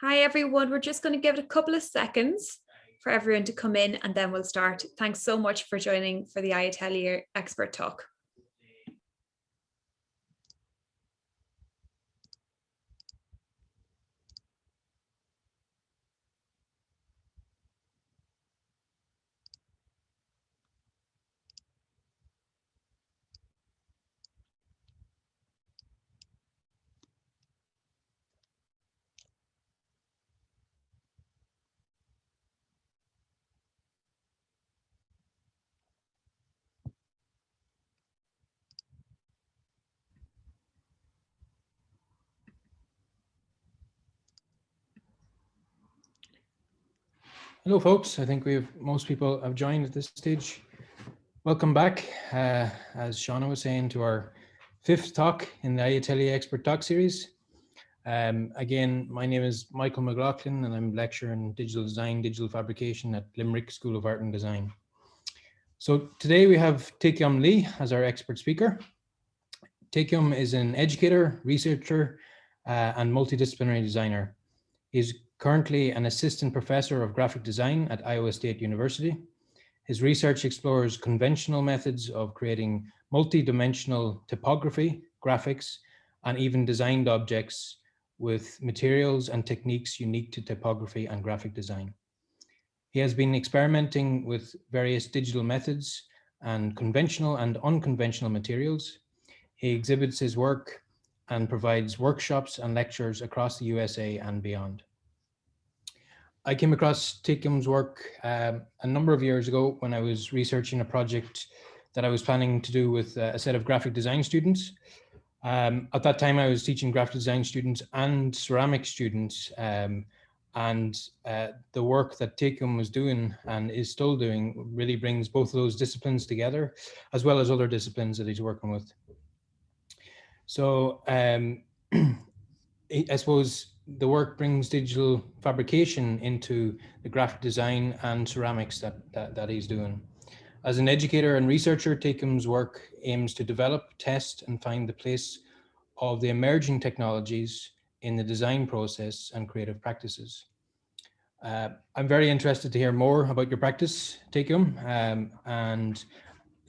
Hi everyone, we're just going to give it a couple of seconds for everyone to come in and then we'll start. Thanks so much for joining for the iAtelier expert talk. Hello, folks. I think most people have joined at this stage. Welcome back, as Shauna was saying, to our 5th talk in the iAtelier Expert Talk series. Again, my name is Michael McLaughlin, and I'm lecturer in digital design, digital fabrication at Limerick School of Art and Design. So today we have Taekyeom Lee as our expert speaker. Taekyeom is an educator, researcher, and multidisciplinary designer. He's currently an assistant professor of graphic design at Iowa State University. His research explores conventional methods of creating multi-dimensional typography, graphics, and even designed objects with materials and techniques unique to typography and graphic design. He has been experimenting with various digital methods and conventional and unconventional materials. He exhibits his work and provides workshops and lectures across the USA and beyond. I came across Taekyeom's work a number of years ago when I was researching a project that I was planning to do with a set of graphic design students. At that time, I was teaching graphic design students and ceramic students, and the work that Taekyeom was doing and is still doing really brings both of those disciplines together, as well as other disciplines that he's working with. So I suppose the work brings digital fabrication into the graphic design and ceramics that he's doing. As an educator and researcher, Taekyeom's work aims to develop, test, and find the place of the emerging technologies in the design process and creative practices. I'm very interested to hear more about your practice, Taekyeom, and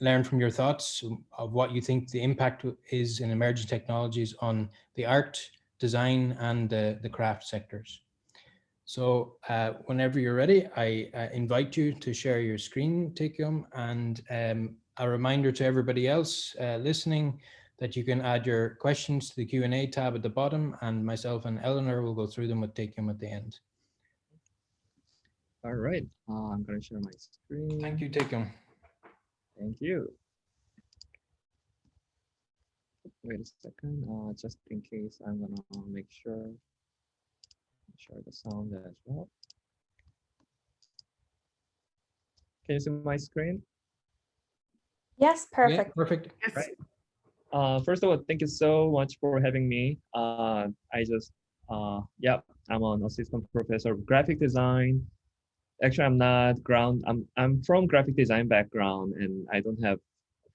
learn from your thoughts of what you think the impact is in emerging technologies on the art, design, and the craft sectors. So whenever you're ready, I invite you to share your screen, Taekyeom, and a reminder to everybody else listening that you can add your questions to the Q&A tab at the bottom, and myself and Eleanor will go through them with Taekyeom at the end. All right, I'm going to share my screen. Thank you, Taekyeom. Thank you. Wait a second, just in case, I'm gonna make sure share the sound as well. Can you see my screen? Yes, perfect. Yeah, perfect. Yes. Right. First of all, thank you so much for having me. Yeah, I'm an assistant professor of graphic design. Actually, I'm from graphic design background, and I don't have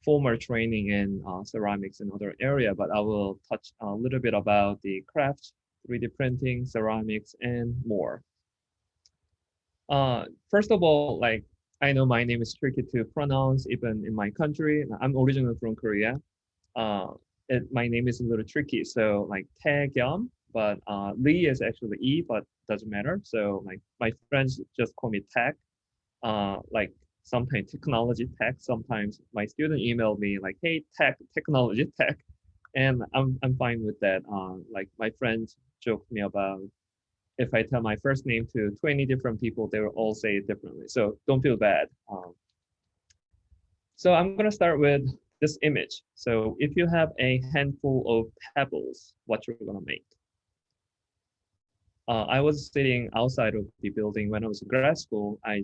formal training in ceramics and other area, but I will touch a little bit about the craft, 3D printing, ceramics, and more. First of all, like, I know my name is tricky to pronounce even in my country. I'm originally from Korea. My name is a little tricky. So like Taekyeom, but Lee is actually E, but doesn't matter. So like my friends just call me Tech. Like sometimes technology tech. Sometimes my student email me like, hey, technology tech. And I'm fine with that. Like my friends joke me about if I tell my first name to 20 different people, they will all say it differently. So don't feel bad. So I'm gonna start with this image. So if you have a handful of pebbles, what you're gonna make? I was sitting outside of the building when I was in grad school. I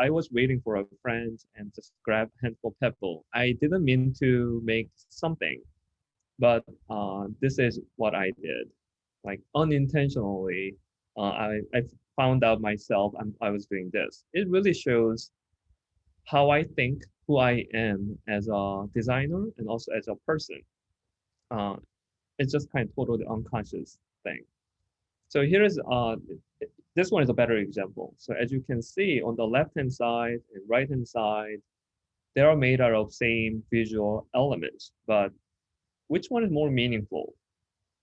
was waiting for a friend and just grab a handful of pebble. I didn't mean to make something, but this is what I did. Like unintentionally, I found out myself I was doing this. It really shows how I think, who I am as a designer and also as a person. it's just kind of totally unconscious thing. So here is this one is a better example. So as you can see on the left-hand side and right-hand side, they are made out of same visual elements, but which one is more meaningful?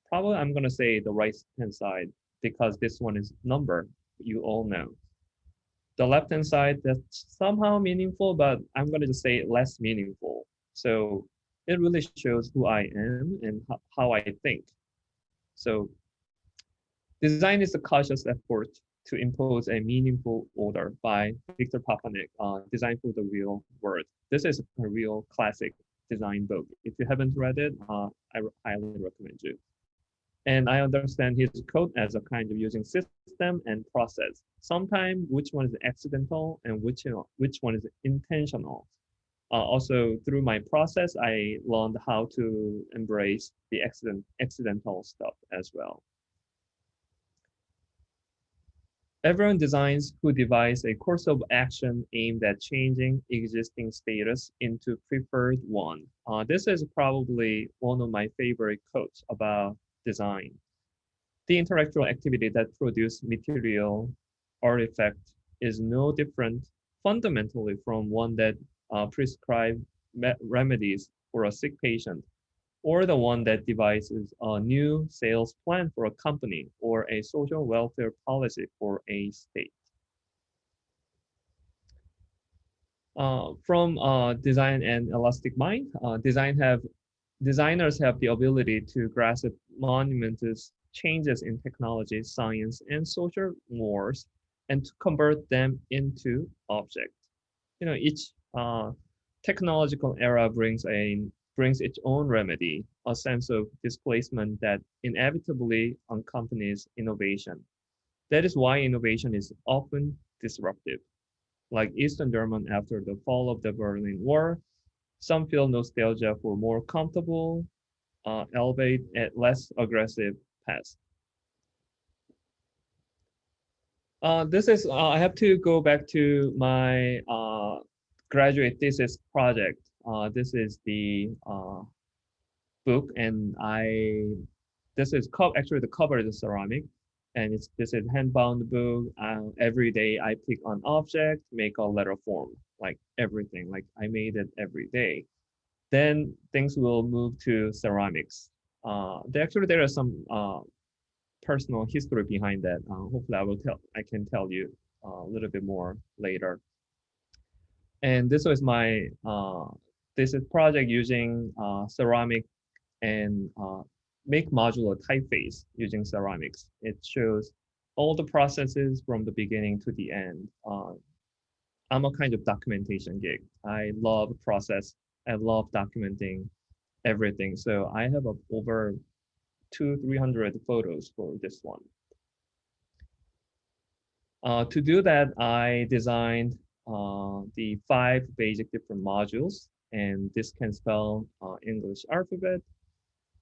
Probably I'm gonna say the right-hand side because this one is number, you all know. The left-hand side, that's somehow meaningful, but I'm gonna just say less meaningful. So it really shows who I am and how I think. So design is a conscious effort to impose a meaningful order by Victor Papanek, Design for the Real World. This is a real classic design book. If you haven't read it, I highly recommend you. And I understand his code as a kind of using system and process. Sometimes which one is accidental and which one is intentional. Also, through my process, I learned how to embrace the accidental stuff as well. Everyone designs who devise a course of action aimed at changing existing status into preferred one. This is probably one of my favorite quotes about design. The intellectual activity that produces material artifact is no different fundamentally from one that prescribes remedies for a sick patient, or the one that devises a new sales plan for a company or a social welfare policy for a state. From design and elastic mind, designers have the ability to grasp monumentous changes in technology, science, and social mores, and to convert them into objects. You know, each technological era brings its own remedy, a sense of displacement that inevitably accompanies innovation. That is why innovation is often disruptive. Like Eastern German after the fall of the Berlin Wall, some feel nostalgia for more comfortable, albeit at less aggressive past. I have to go back to my graduate thesis project. This is the book, and this is actually the cover is ceramic, and this is hand-bound book. Every day I pick an object, make a letter form, like everything. Like I made it every day. Then things will move to ceramics. There is some personal history behind that. Hopefully, I can tell you a little bit more later. And this was my this is project using ceramic and make modular typeface using ceramics. It shows all the processes from the beginning to the end. I'm a kind of documentation geek. I love process. I love documenting everything. So I have over 200-300 photos for this one. To do that, I designed the 5 basic different modules, and this can spell English alphabet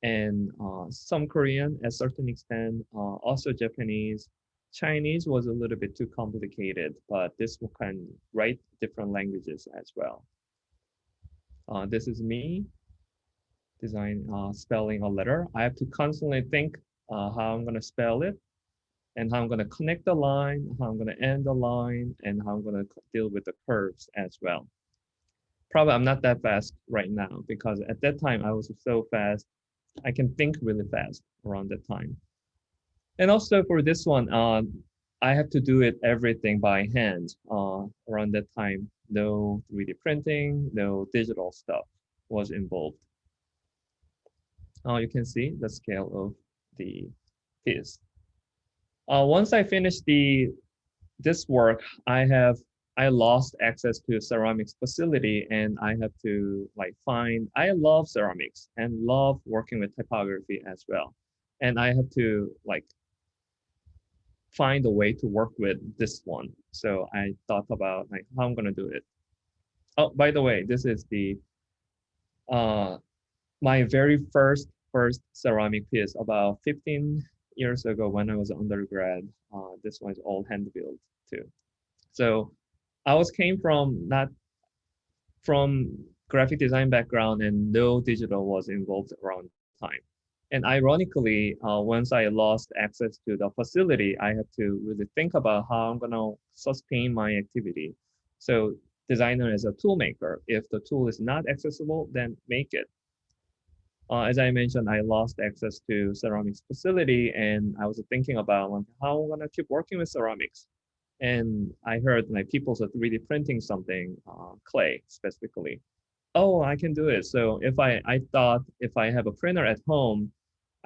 and some Korean at a certain extent, also Japanese. Chinese was a little bit too complicated, but this one can write different languages as well. This is me spelling a letter. I have to constantly think how I'm gonna spell it, and how I'm gonna connect the line, how I'm gonna end the line, and how I'm gonna deal with the curves as well. Probably I'm not that fast right now because at that time I was so fast. I can think really fast around that time. And also for this one, I have to do everything by hand around that time. No 3D printing, no digital stuff was involved. You can see the scale of the piece. Once I finished this work, I lost access to ceramics facility, and I have to I love ceramics and love working with typography as well. And I have to find a way to work with this one. So I thought about how I'm gonna do it. Oh, by the way, this is my very first ceramic piece about 15 years ago when I was an undergrad. This one is all hand built too. So I came from not from graphic design background, and no digital was involved around the time. And ironically, once I lost access to the facility, I had to really think about how I'm gonna sustain my activity. So designer is a tool maker. If the tool is not accessible, then make it. As I mentioned, I lost access to ceramics facility, and I was thinking about like, how I'm gonna keep working with ceramics. And I heard like people are 3D printing something, clay specifically. Oh, I can do it. So I thought if I have a printer at home,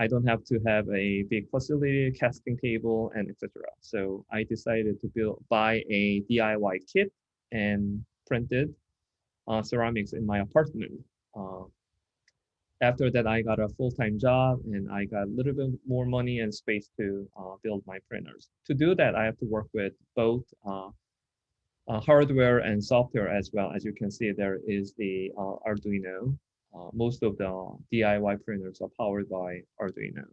I don't have to have a big facility, casting table, and etc. So I decided to buy a DIY kit and printed ceramics in my apartment. Uh, After that, I got a full-time job and I got a little bit more money and space to build my printers. To do that, I have to work with both hardware and software as well. As you can see, there is the Arduino. Most of the DIY printers are powered by Arduino.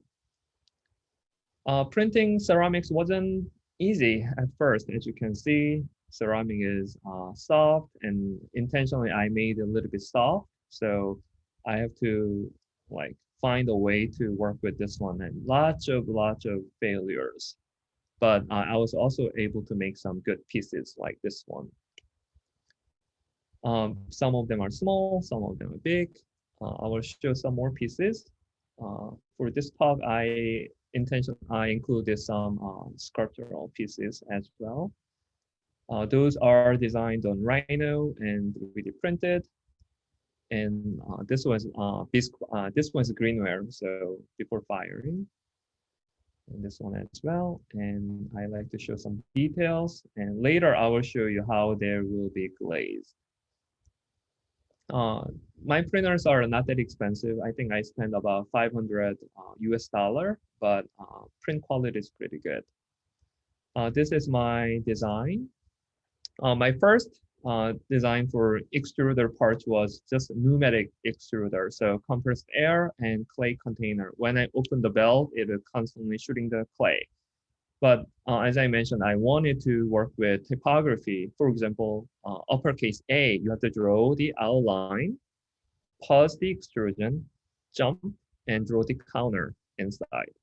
Printing ceramics wasn't easy at first. As you can see, ceramic is soft, and intentionally I made it a little bit soft. So I have to like find a way to work with this one, and lots of failures. But I was also able to make some good pieces like this one. Some of them are small, some of them are big. I will show some more pieces. For this talk, I included some sculptural pieces as well. Those are designed on Rhino and 3D printed. And this one's greenware, so before firing. And this one as well. And I like to show some details. And later I will show you how there will be glaze. My printers are not that expensive. I think I spend about 500 US dollar, but print quality is pretty good. This is my design. My first design for extruder parts was just pneumatic extruder, so compressed air and clay container. When I open the belt, it is constantly shooting the clay. But as I mentioned, I wanted to work with typography. For example, uppercase A, you have to draw the outline, pause the extrusion, jump, and draw the counter inside.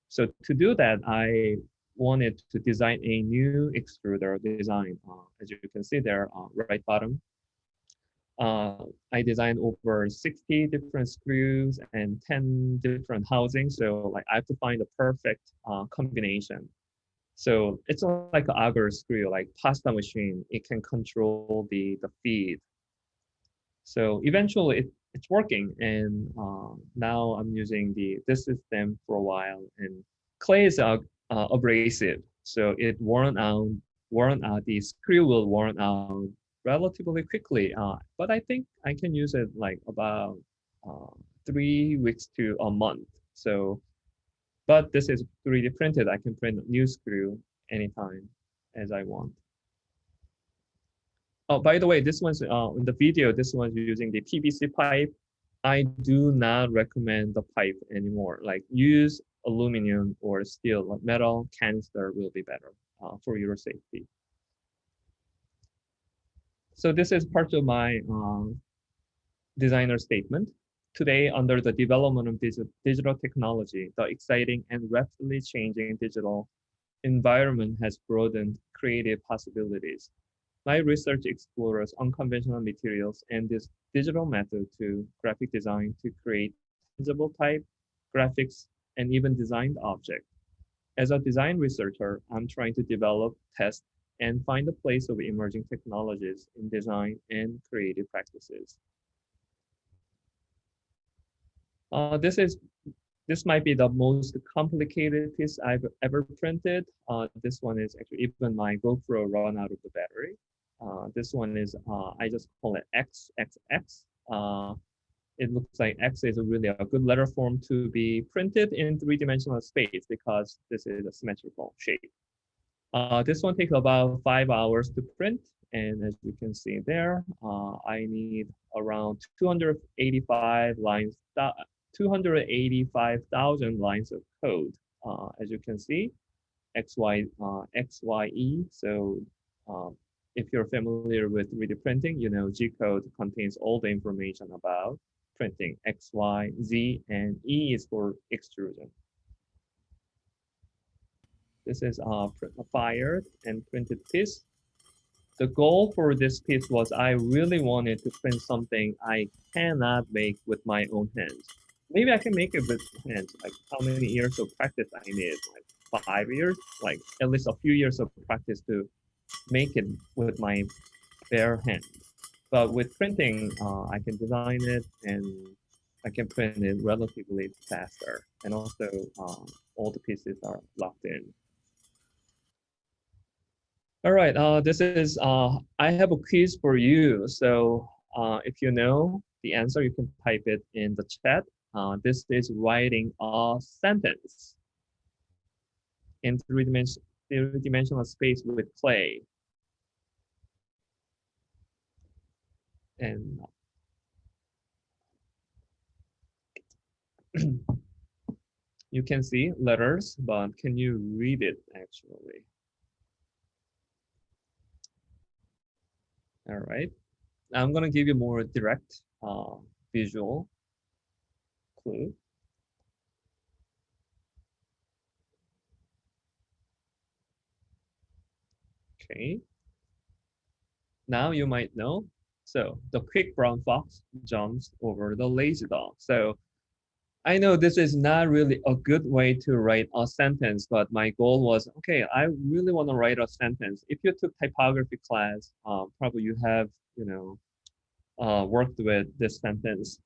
So to do that, I wanted to design a new extruder design. As you can see there, right bottom. I designed over 60 different screws and 10 different housings. So like I have to find the perfect combination. So it's like an agar screw, like pasta machine. It can control the feed. So eventually it's working, and now I'm using this system for a while. And clay is abrasive, so it worn out. The screw will worn out relatively quickly. But I think I can use it like about 3 weeks to a month. So. But this is 3D printed. I can print a new screw anytime as I want. Oh, by the way, this one's in the video, this one's using the PVC pipe. I do not recommend the pipe anymore. Like use aluminum or steel, like metal canister will be better for your safety. So this is part of my designer statement. Today, under the development of digital technology, the exciting and rapidly changing digital environment has broadened creative possibilities. My research explores unconventional materials and this digital method to graphic design to create tangible type, graphics, and even designed objects. As a design researcher, I'm trying to develop, test, and find a place of emerging technologies in design and creative practices. This might be the most complicated piece I've ever printed. This one is actually even my GoPro run out of the battery. This one is, I just call it XXX. It looks like X is really a good letter form to be printed in 3-dimensional space because this is a symmetrical shape. This one takes about 5 hours to print. And as you can see there, I need around 285 lines, 285,000 lines of code. As you can see, XYE. So if you're familiar with 3D printing, you know G code contains all the information about printing, X, Y, Z, and E is for extrusion. This is a fired and printed piece. The goal for this piece was I really wanted to print something I cannot make with my own hands. Maybe I can make it with hands, like how many years of practice I need, like 5 years, like at least a few years of practice to make it with my bare hand. But with printing, I can design it and I can print it relatively faster. And also all the pieces are locked in. All right, this is, I have a quiz for you. So if you know the answer, you can type it in the chat. This is writing a sentence in three-dimensional space with clay. And you can see letters, but can you read it actually? All right, I'm gonna give you more direct visual clue. Okay, now you might know. So the quick brown fox jumps over the lazy dog. So I know this is not really a good way to write a sentence, but my goal was, okay, I really want to write a sentence. If you took typography class, probably you have, worked with this sentence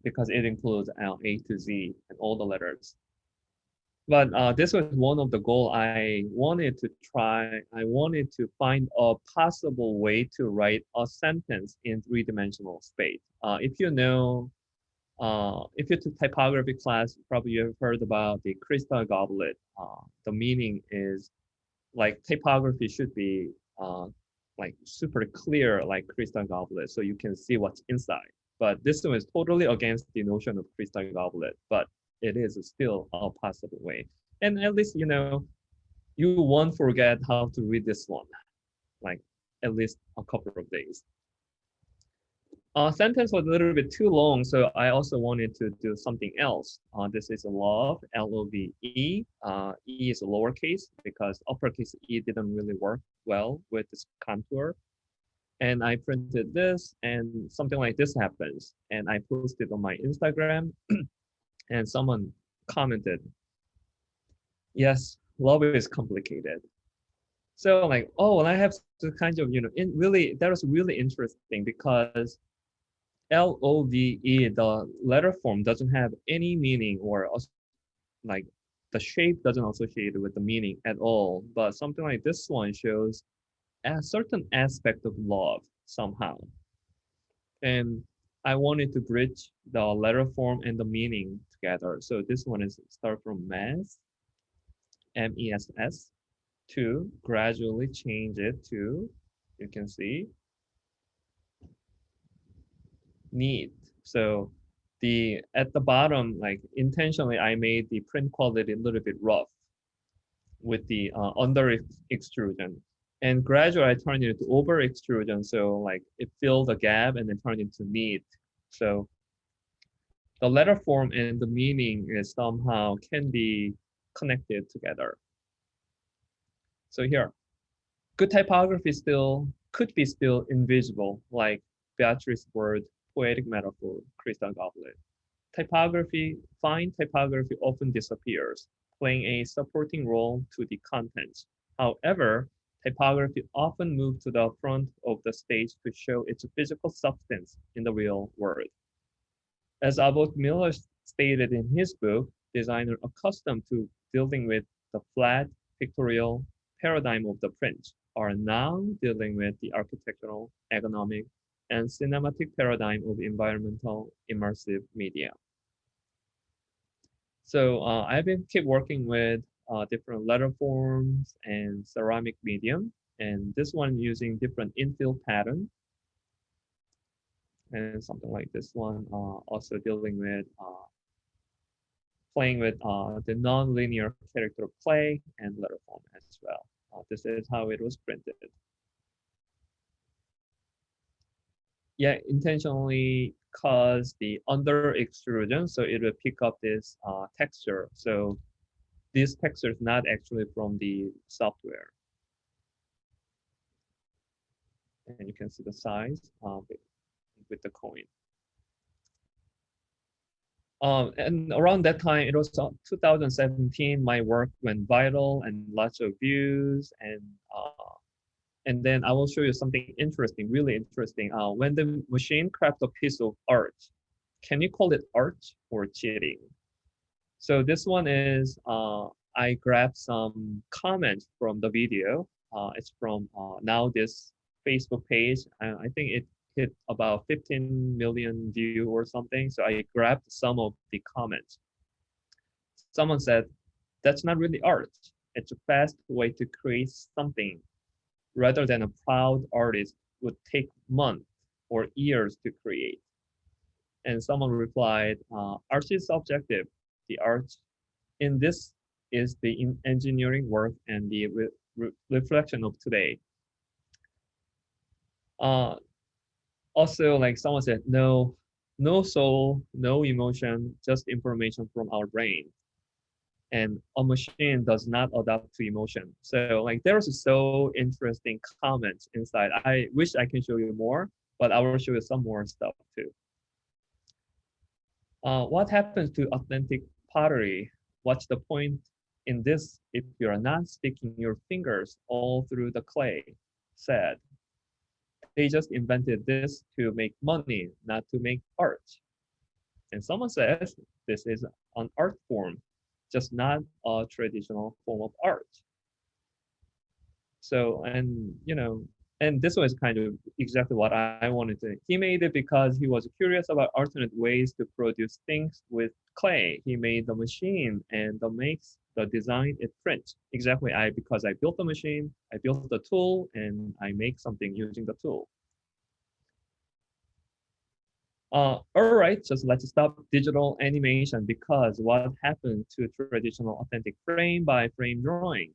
because it includes A to Z and all the letters. But this was one of the goals I wanted to try. I wanted to find a possible way to write a sentence in three-dimensional space. If you know, if you took typography class, probably you've heard about the crystal goblet. The meaning is like typography should be like super clear, like crystal goblet, so you can see what's inside. But this one is totally against the notion of crystal goblet, but it is still a possible way. And at least, you won't forget how to read this one, like at least a couple of days. Sentence was a little bit too long, so I also wanted to do something else. This is a love, L-O-V-E. E is a lowercase because uppercase E didn't really work well with this contour. And I printed this and something like this happens. And I posted on my Instagram and someone commented, yes, love is complicated. So like, oh, and I have to kind of, that was really interesting because L-O-V-E, the letter form doesn't have any meaning or like the shape doesn't associate with the meaning at all. But something like this one shows a certain aspect of love somehow. And I wanted to bridge the letter form and the meaning together. So this one is start from mess, M-E-S-S, to gradually change it to, you can see, neat. So at the bottom, like intentionally, I made the print quality a little bit rough with the under extrusion. And gradually I turned it into over extrusion. So like it filled the gap and then turned into neat. So the letter form and the meaning is somehow can be connected together. So here, good typography could be still invisible, like Beatrice's word, poetic metaphor, crystal goblet. Fine typography often disappears, playing a supporting role to the contents. However, typography often moves to the front of the stage to show its physical substance in the real world. As Abbott Miller stated in his book, designers accustomed to dealing with the flat pictorial paradigm of the print are now dealing with the architectural, ergonomic, and cinematic paradigm of environmental immersive media. So I've been keep working with different letter forms and ceramic medium, and this one using different infill pattern. And something like this one, also dealing with playing with the non-linear character clay and letter form as well. This is how it was printed. yeah, intentionally cause the under extrusion, so it will pick up this texture. So this texture is not actually from the software. And you can see the size with the coin. And around that time, it was 2017, my work went viral and lots of views. And then I will show you something interesting, really interesting. When the machine crafts a piece of art, can you call it art or cheating? So this one is, I grabbed some comments from the video. It's from now this Facebook page. I think it hit about 15 million view or something. So I grabbed some of the comments. Someone said, that's not really art. It's a fast way to create something rather than a proud artist would take months or years to create. And someone replied, art is subjective. The art in this is the engineering work and the reflection of today. Also, like someone said, no soul, no emotion, just information from our brain. And a machine does not adapt to emotion. So like there's so interesting comments inside. I wish I can show you more, but I will show you some more stuff too. What happens to authentic pottery? What's the point in this if you're not sticking your fingers all through the clay? Sad. They just invented this to make money, not to make art. And someone says this is an art form, just not a traditional form of art. So, and you know, and this was kind of exactly what I wanted to. He made it because he was curious about alternate ways to produce things with clay. He made the machine and the makes the design it prints. Exactly, because I built the machine, I built the tool, and I make something using the tool. All right, just let's stop digital animation because what happened to traditional authentic frame by frame drawing?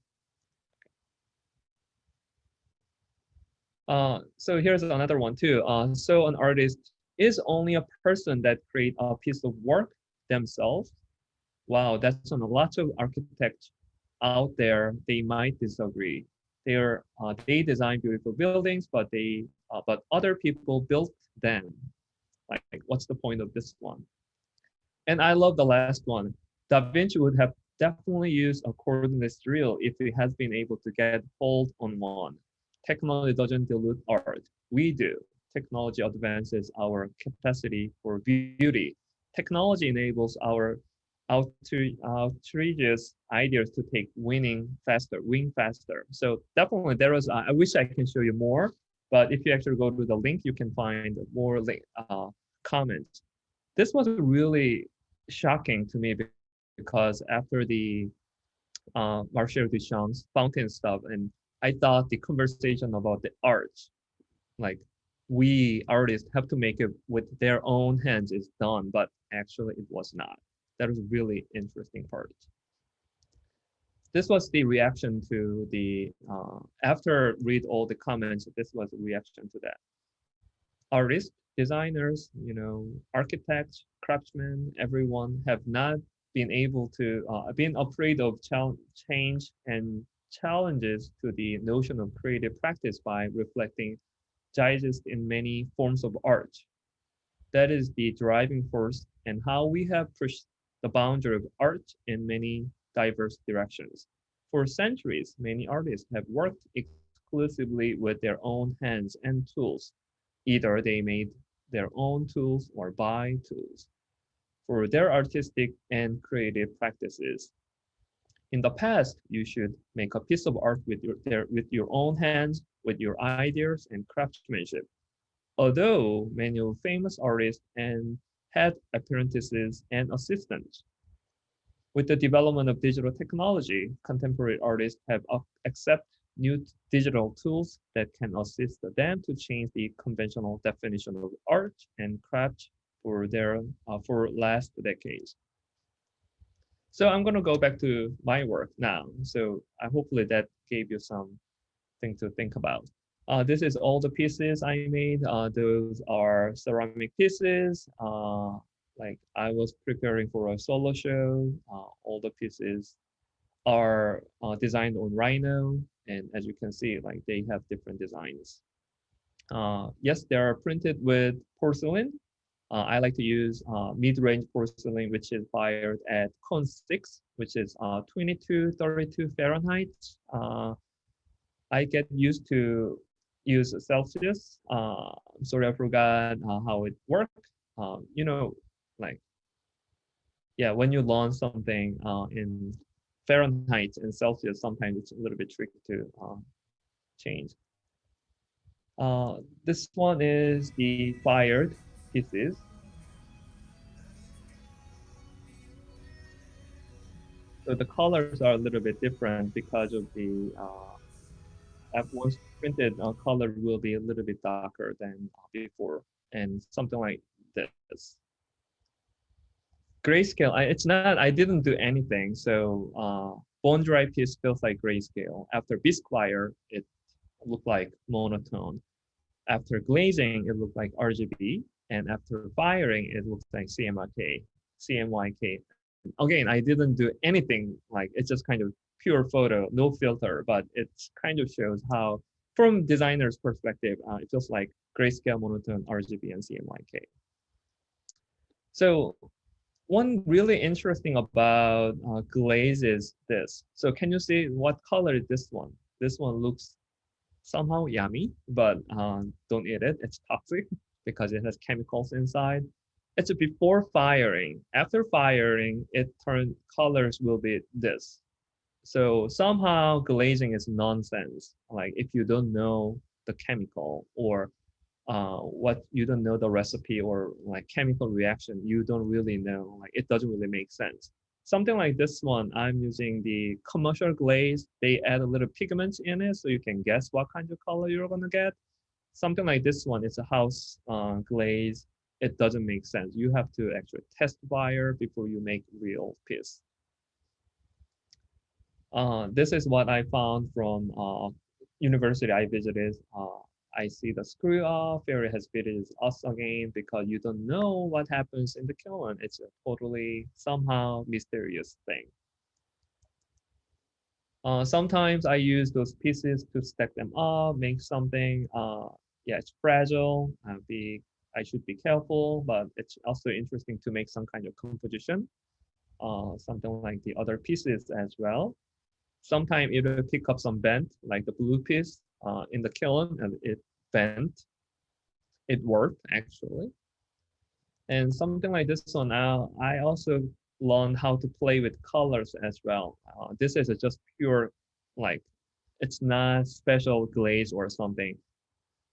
So here's another one too. So an artist is only a person that create a piece of work themselves. Wow, that's on a lot of architects out there. They might disagree. They design beautiful buildings, but other people built them. Like, what's the point of this one? And I love the last one. Da Vinci would have definitely used a coordinates drill if he has been able to get hold on one. Technology doesn't dilute art. We do. Technology advances our capacity for beauty. Technology enables our outrageous ideas to take win faster. So definitely there is, I wish I can show you more, but if you actually go to the link, you can find more comments. This was really shocking to me because after the Marcel Duchamp's fountain stuff, and I thought the conversation about the art, like we artists have to make it with their own hands is done, but actually it was not. That was a really interesting part. This was the reaction to the, after read all the comments, this was a reaction to that. Artists, designers, you know, architects, craftsmen, everyone have not been able to, been afraid of change and challenges to the notion of creative practice by reflecting digest in many forms of art. That is the driving force and how we have pushed the boundary of art in many diverse directions. For centuries, many artists have worked exclusively with their own hands and tools. Either they made their own tools or buy tools for their artistic and creative practices. In the past, you should make a piece of art with your own hands, with your ideas and craftsmanship. Although many famous artists and had apprentices and assistants. With the development of digital technology, contemporary artists have accepted new digital tools that can assist them to change the conventional definition of art and craft for last decades. So I'm going to go back to my work now. So hopefully that gave you something to think about. This is all the pieces I made. Those are ceramic pieces. Like I was preparing for a solo show. All the pieces are designed on Rhino, and as you can see, like they have different designs. Yes, they are printed with porcelain. I like to use mid-range porcelain, which is fired at cone 6, which is 2232 Fahrenheit. I get used to use Celsius. I'm sorry, I forgot how it works. You know, like, yeah, when you launch something in Fahrenheit and Celsius, sometimes it's a little bit tricky to change. This one is the fired pieces. So the colors are a little bit different because of the once printed color will be a little bit darker than before, and something like this. Grayscale, it's not, I didn't do anything. So bone dry piece feels like grayscale. After bisque wire, it looked like monotone. After glazing, it looked like RGB. And after firing, it looks like CMYK. Again, I didn't do anything, like it's just kind of pure photo, no filter, but it kind of shows how, from designer's perspective, it feels like grayscale, monotone, RGB, and CMYK. So one really interesting about glaze is this. So can you see what color is this one? This one looks somehow yummy, but don't eat it. It's toxic because it has chemicals inside. It's before firing. After firing, colors will be this. So somehow glazing is nonsense. Like if you don't know the chemical or what you don't know the recipe or like chemical reaction, you don't really know, like it doesn't really make sense. Something like this one, I'm using the commercial glaze. They add a little pigments in it so you can guess what kind of color you're gonna get. Something like this one, it's a house glaze. It doesn't make sense. You have to actually test wire before you make real piece. This is what I found from university I visited. I see the screw off. Ferry has visited us again because you don't know what happens in the kiln. It's a totally somehow mysterious thing. Sometimes I use those pieces to stack them up, make something. Yeah, it's fragile. I should be careful, but it's also interesting to make some kind of composition. Something like the other pieces as well. Sometimes it will pick up some bent, like the blue piece in the kiln, and it bent. It worked actually. And something like this one, I also learned how to play with colors as well. This is just pure, like, it's not special glaze or something.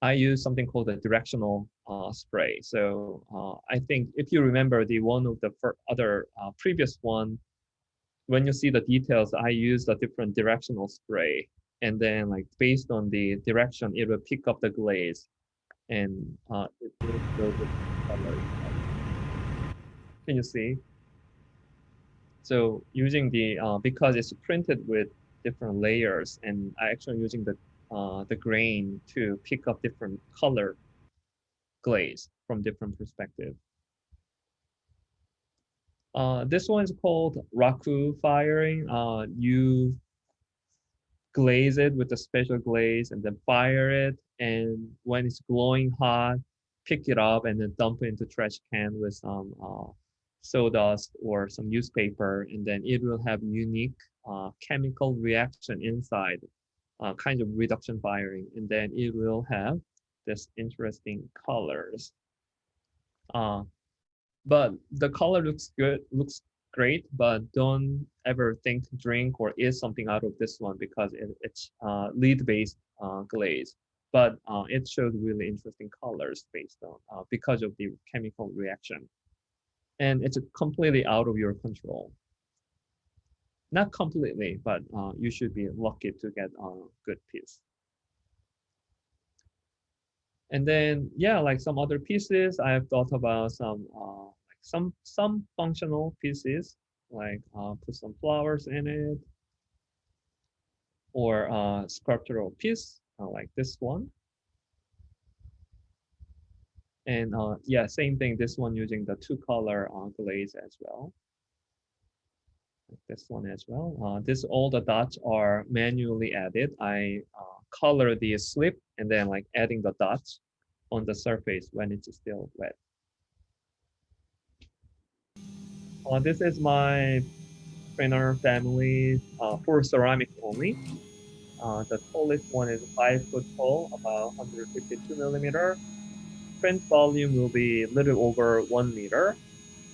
I use something called a directional spray. So I think if you remember the one of the other previous one, when you see the details, I use a different directional spray. And then like based on the direction, it will pick up the glaze and it will show the color. Can you see? So using the, because it's printed with different layers, and I actually using the grain to pick up different color glaze from different perspective. This one is called Raku Firing. You glaze it with a special glaze and then fire it. And when it's glowing hot, pick it up and then dump it into trash can with some sawdust or some newspaper. And then it will have unique chemical reaction inside, kind of reduction firing. And then it will have this interesting colors. But the color looks good, looks great, but don't ever think drink or eat something out of this one because it's lead-based glaze. But it shows really interesting colors based on because of the chemical reaction. And it's completely out of your control. Not completely, but you should be lucky to get a good piece. And then, yeah, like some other pieces, I have thought about some functional pieces, like put some flowers in it, or sculptural piece like this one. And yeah, same thing, this one using the 2-color glaze as well. This one as well. All the dots are manually added. I color the slip and then like adding the dots on the surface when it's still wet. This is my printer family for ceramic only. The tallest one is 5 foot tall, about 152 millimeter. Print volume will be a little over 1 meter.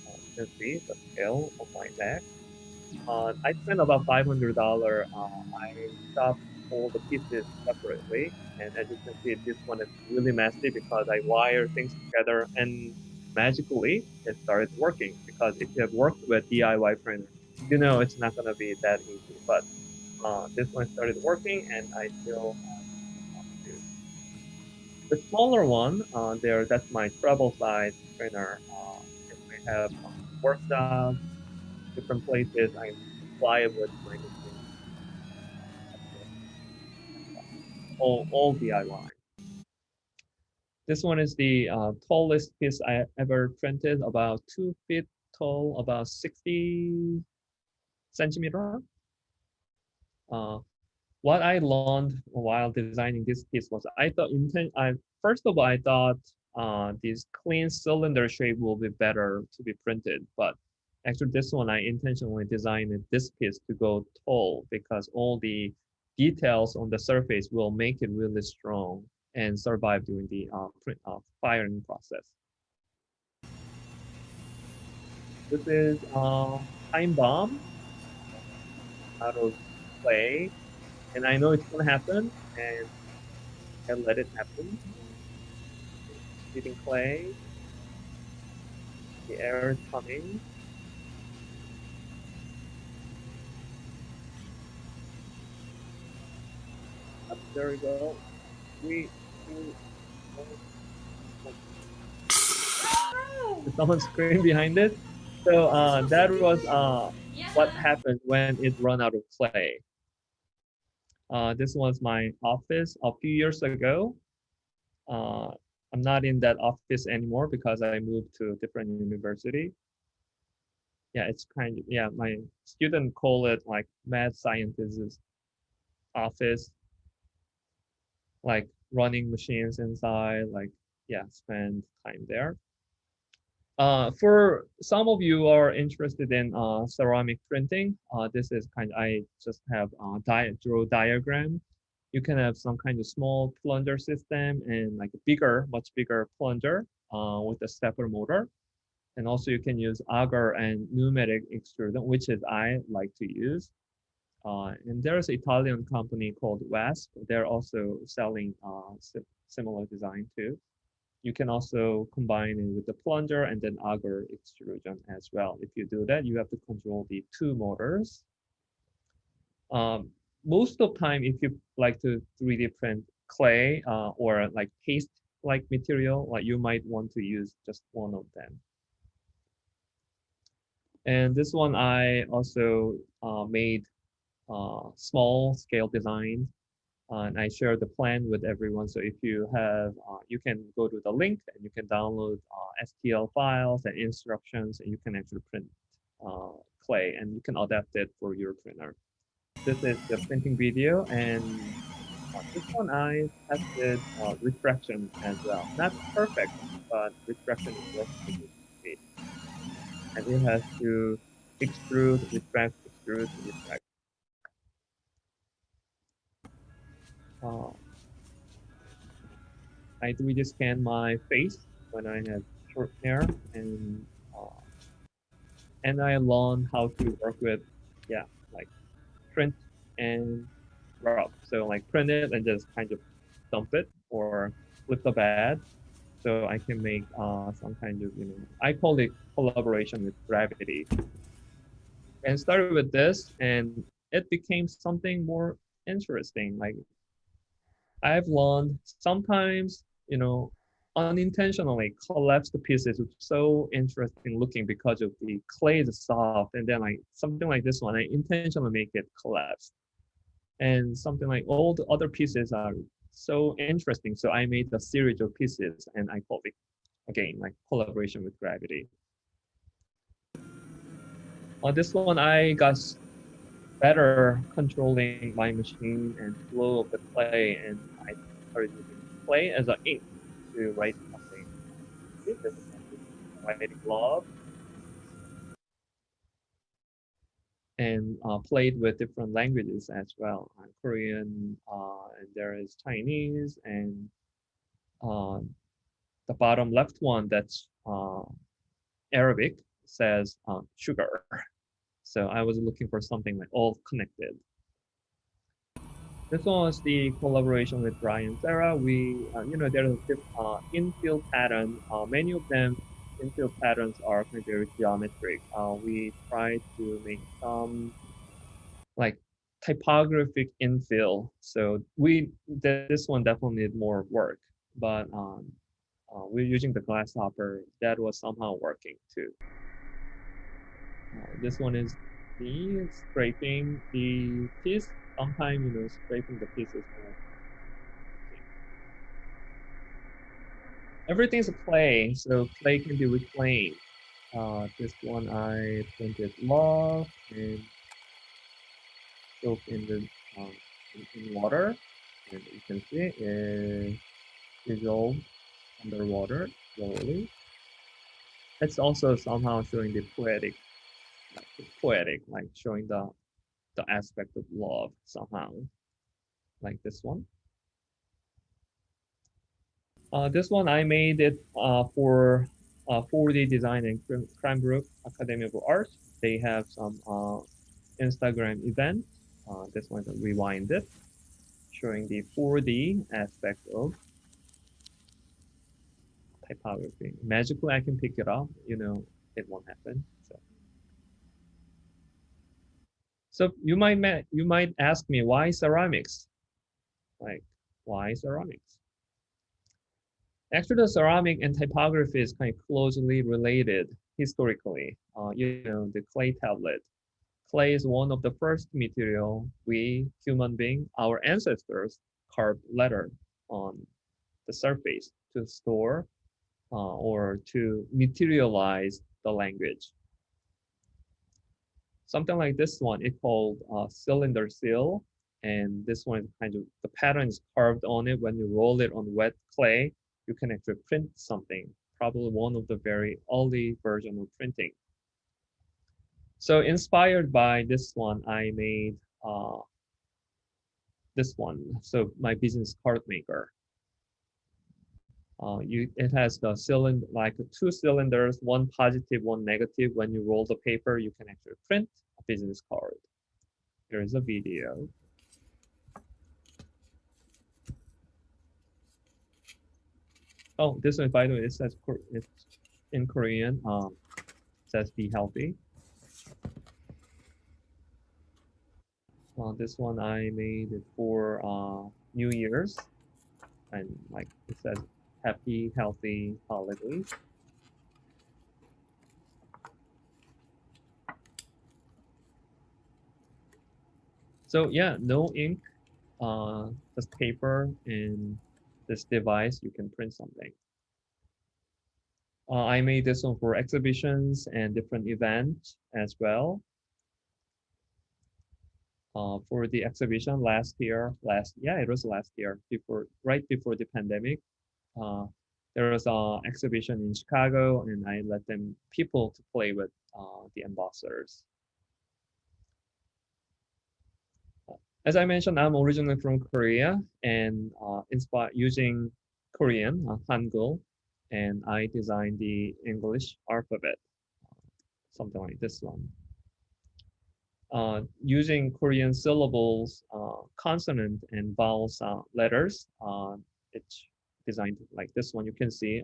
You can see the scale of my deck. I spent about $500. I chopped all the pieces separately, and as you can see, this one is really messy because I wire things together, and magically it started working. Because if you have worked with DIY printer, you know it's not going to be that easy. But this one started working, and I still have to. The smaller one there, that's my travel size printer. If I have workshops, different places, I fly with my machine. All DIY. This one is the tallest piece I ever printed, about 2 feet tall, about 60 centimeter. What I learned while designing this piece was first of all, I thought this clean cylinder shape will be better to be printed, but actually this one I intentionally designed this piece to go tall because all the details on the surface will make it really strong and survive during the firing process. This is time bomb out of clay, and I know it's gonna happen, and I let it happen. Heating clay, the air is coming. There we go. 3, 2, 1. Someone screamed behind it. So that was what happened when it ran out of clay. This was my office a few years ago. I'm not in that office anymore because I moved to a different university. Yeah, it's kind of, yeah, my student call it like mad scientist's office, like running machines inside, like, yeah, spend time there. For some of you are interested in ceramic printing, this is I just have draw diagram. You can have some kind of small plunger system and like a much bigger plunger with a stepper motor. And also you can use auger and pneumatic extruder, which is I like to use. And there's an Italian company called Wasp. They're also selling similar design too. You can also combine it with the plunger and then auger extrusion as well. If you do that, you have to control the 2 motors. Most of the time, if you like to 3D print clay or like paste-like material, like you might want to use just one of them. And this one I also made small scale design. And I share the plan with everyone. So if you have, you can go to the link and you can download STL files and instructions, and you can actually print clay and you can adapt it for your printer. This is the printing video, and this one I tested refraction as well. Not perfect, but refraction is working. And it has to extrude, refract, extrude, refract. I 3D scan my face when I have short hair, and I learned how to work with, yeah, like print and rub. So like print it and just kind of dump it or flip the bed, so I can make some kind of, I call it collaboration with gravity. And started with this, and it became something more interesting. Like I've learned sometimes, unintentionally collapse the pieces, which is so interesting looking because of the clay is soft, and then like something like this one, I intentionally make it collapse. And something like all the other pieces are so interesting. So I made a series of pieces and I called it again, like collaboration with gravity. On this one, I got better controlling my machine and flow of the clay, and I started using clay as an ink to write something. This is writing love, and played with different languages as well. Korean, and there is Chinese, and the bottom left one, that's Arabic, says sugar. So I was looking for something like all connected. This one was the collaboration with Brian Sarah. We, there's a infill pattern. Many of them infill patterns are kind of very geometric. We try to make some like typographic infill. So this one definitely need more work, but we're using the grasshopper. That was somehow working too. This one is the scraping the piece. Sometimes, scraping the pieces. Everything's a clay, so clay can be reclaimed. This one I printed love and soaked in the in water, and you can see it dissolved underwater slowly. It's also somehow showing the poetic, like showing the aspect of love somehow, like this one. This one I made it for 4D Design and Cranbrook Academy of Art. They have some Instagram event. This one is rewinded, showing the 4D aspect of typography. Magically, I can pick it up. It won't happen. So you might ask me, why ceramics? Like, why ceramics? Actually, the ceramic and typography is kind of closely related historically. The clay tablet. Clay is one of the first material we human beings, our ancestors, carved letter on the surface to store or to materialize the language. Something like this one, it's called cylinder seal. And this one is kind of, the pattern is carved on it. When you roll it on wet clay, you can actually print something, probably one of the very early version of printing. So inspired by this one, I made this one. So my business card maker. It has the cylinder, like 2 cylinders, one positive, one negative. When you roll the paper, you can actually print a business card. There is a video. Oh, this one, by the way, it says it's in Korean. It says "Be healthy." This one I made it for New Year's, and like it says "Happy Healthy Holidays." So yeah, no ink, just paper and this device. You can print something. I made this one for exhibitions and different events as well. For the exhibition it was last year, right before the pandemic. There was an exhibition in Chicago, and I let people to play with the embossers. As I mentioned, I'm originally from Korea, and inspired using Korean, Hangul, and I designed the English alphabet, something like this one. Using Korean syllables, consonant and vowel sound letters, it's designed like this one. You can see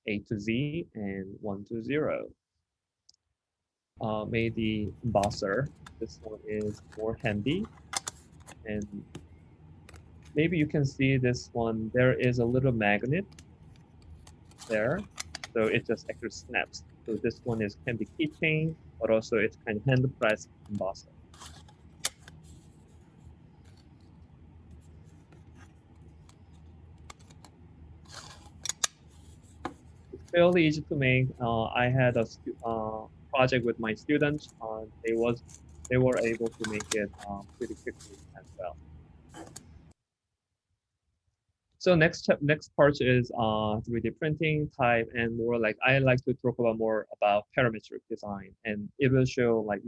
A to Z and 1 to 0. Made the embosser. This one is more handy, and maybe you can see this one. There is a little magnet there, so it just actually snaps. So this one can be keychain, but also it's kind of hand pressed embosser. fairly easy to make. I had a project with my students. They were able to make it pretty quickly as well. So next part is 3D printing type and more like I like to talk about more about parametric design, and it will show like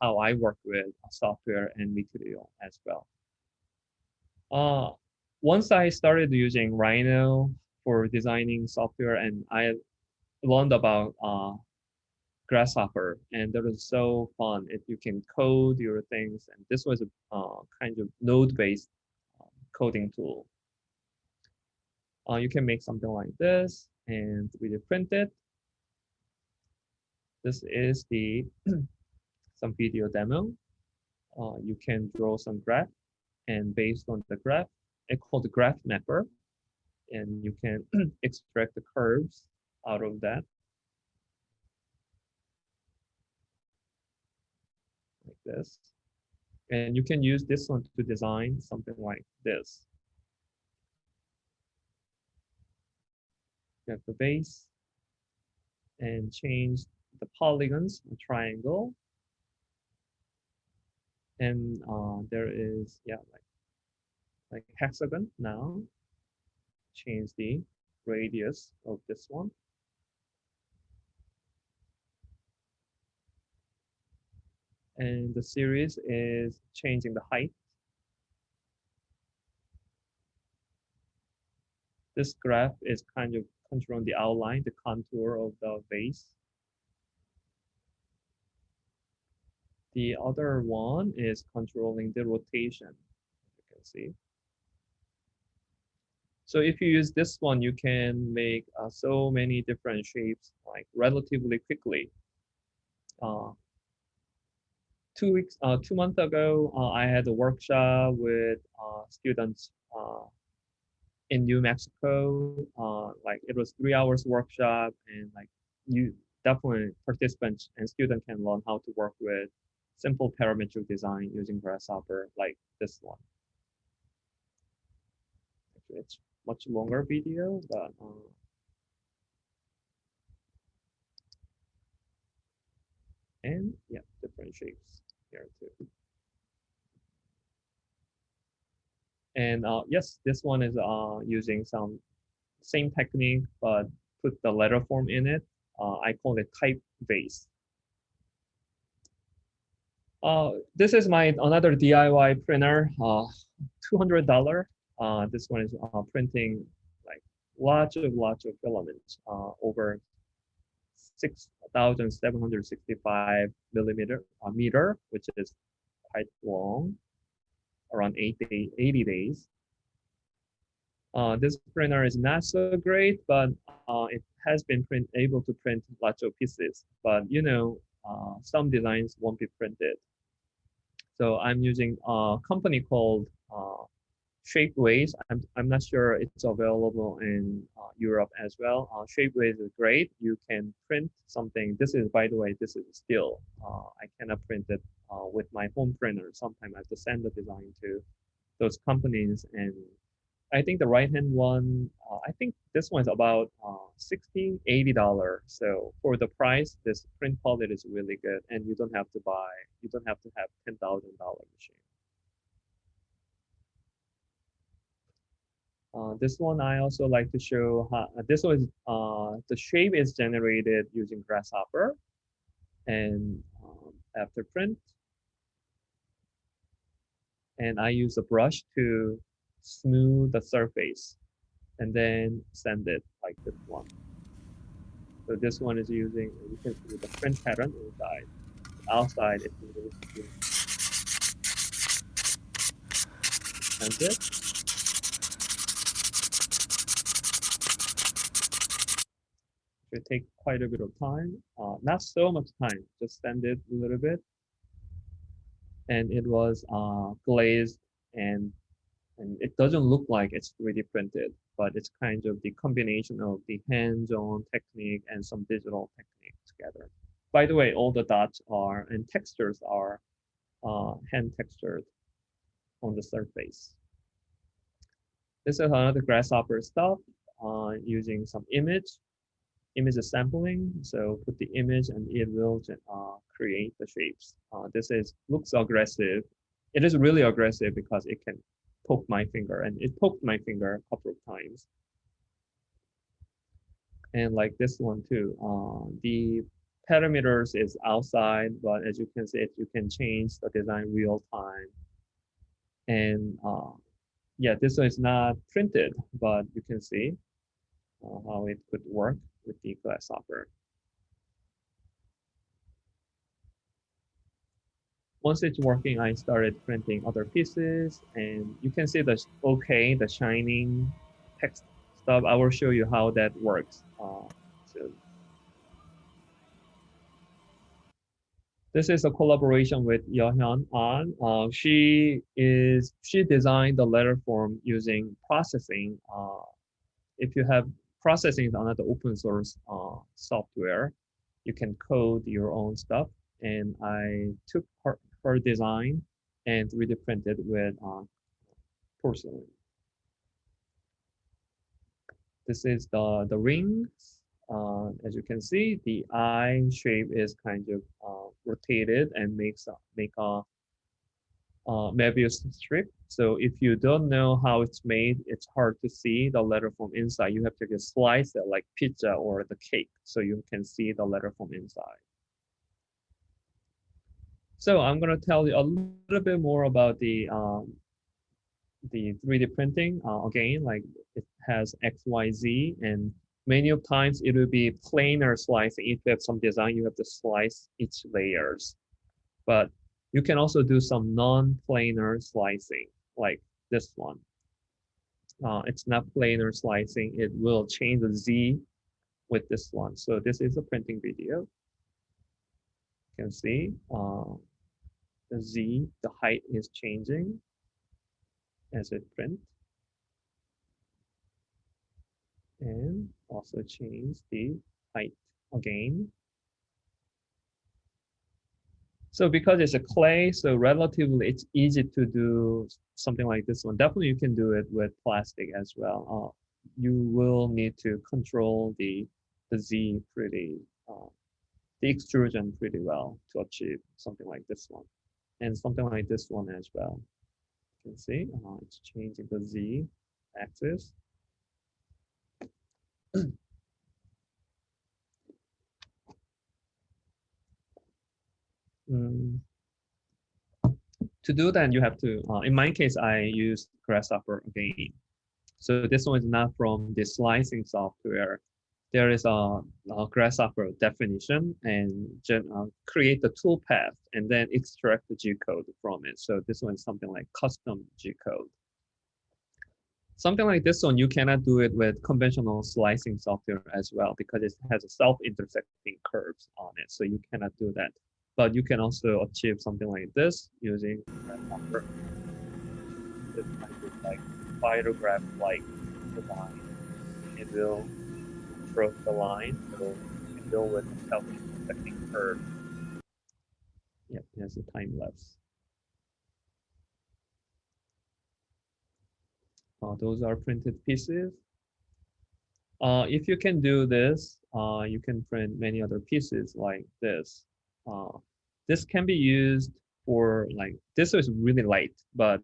how I work with software and material as well. Once I started using Rhino for designing software, and I learned about Grasshopper, and that was so fun. If you can code your things, and this was a kind of node-based coding tool. You can make something like this and 3D print it. This is the some video demo. You can draw some graph, and based on the graph, it's called the graph mapper, and you can extract the curves out of that. Like this. And you can use this one to design something like this. You have the base and change the polygons, a triangle. And there is, yeah, like hexagon now. Change the radius of this one. And the series is changing the height. This graph is kind of controlling the outline, the contour of the base. The other one is controlling the rotation, you can see. So if you use this one, you can make so many different shapes like relatively quickly. 2 months ago, I had a workshop with students in New Mexico. Like it was 3 hours workshop, and like you definitely participants and students can learn how to work with simple parametric design using Grasshopper like this one. Actually, it's much longer video, but and yeah, different shapes here too. And yes, this one is using some same technique, but put the letter form in it. I call it type base. This is my another DIY printer, $200. This one is printing like lots of filaments, over 6,765 meter, which is quite long, around 80 days. This printer is not so great, but it has been able to print lots of pieces. But you know, some designs won't be printed. So I'm using a company called Shapeways. I'm not sure it's available in Europe as well. Shapeways is great. You can print something. This is, by the way, this is steel. I cannot print it with my home printer. Sometimes I have to send the design to those companies, and I think the right-hand one, I think this one's about $60, $80. So for the price, this print quality is really good, and you don't have to have $10,000 machine. This one I also like to show how this was the shape is generated using Grasshopper, and after print, and I use a brush to smooth the surface and then send it like this one. So this one is using, you can see the print pattern inside. Outside it's using send it. It take quite a bit of time, not so much time, just send it a little bit. And it was glazed, and it doesn't look like it's 3D printed, but it's kind of the combination of the hands-on technique and some digital technique together. By the way, all the dots are and textures are hand textured on the surface. This is another Grasshopper stuff using some image image sampling. So put the image and it will create the shapes. This looks aggressive. It is really aggressive because it can poke my finger, and it poked my finger a couple of times. And like this one too, the parameters is outside, but as you can see, you can change the design real time. And yeah, this one is not printed, but you can see how it could work with the grasshopper. Once it's working, I started printing other pieces, and you can see the the shining text stuff. I will show you how that works. So this is a collaboration with Yeohyun An. She designed the letter form using processing. If you have processing is another open source software, you can code your own stuff. And I took her design and 3D printed with porcelain. This is the rings. As you can see, the eye shape is kind of rotated and make a Möbius strip. So if you don't know how it's made, it's hard to see the letter from inside. You have to just slice it like pizza or the cake, so you can see the letter from inside. So I'm going to tell you a little bit more about the 3D printing. Again, like it has X, Y, Z, and many of times it will be planar slicing. If you have some design, you have to slice each layers. But you can also do some non-planar slicing, like this one. It's not planar slicing. It will change the Z with this one. So this is a printing video. You can see the Z, the height is changing as it prints. And also change the height again. So because it's a clay, so relatively it's easy to do something like this one. Definitely you can do it with plastic as well. You will need to control the Z pretty, the extrusion pretty well to achieve something like this one. And something like this one as well. You can see it's changing the Z axis. To do that, you have to, in my case, I used Grasshopper again. So this one is not from the slicing software. There is a Grasshopper definition and create the toolpath and then extract the G code from it. So this one is something like custom G code. Something like this one, you cannot do it with conventional slicing software as well because it has a self-intersecting curves on it. So you cannot do that. But you can also achieve something like this using Grasshopper. This kind of like spirograph-like design. It will cross the line, so you can go with a self-intersecting curve. Yep, there's a time lapse. Those are printed pieces. If you can do this, you can print many other pieces like this. This can be used for like, this is really light, but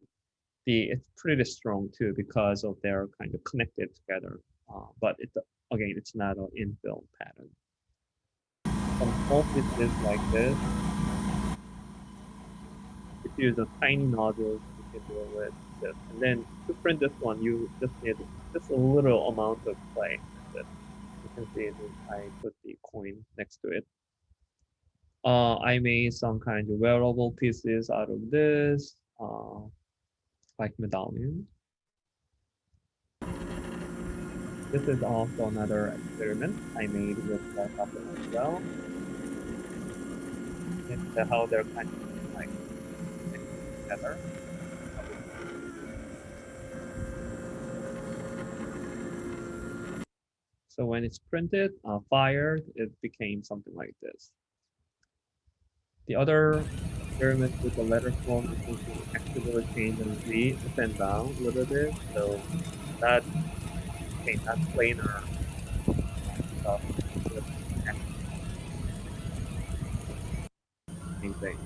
it's pretty strong too because of their kind of connected together. But again, it's not an infill pattern. Some small pieces like this. If you use a tiny nozzle, you can do it with this. And then to print this one, you just need just a little amount of clay. You can see I put the coin next to it. I made some kind of wearable pieces out of this, like medallion. This is also another experiment I made with Grasshopper as well. It's how they're kind of like together. So when it's printed, fired, it became something like this. The other experiment with the letter form is to actually change the Z up and down a little bit. So that became that planar stuff. anything.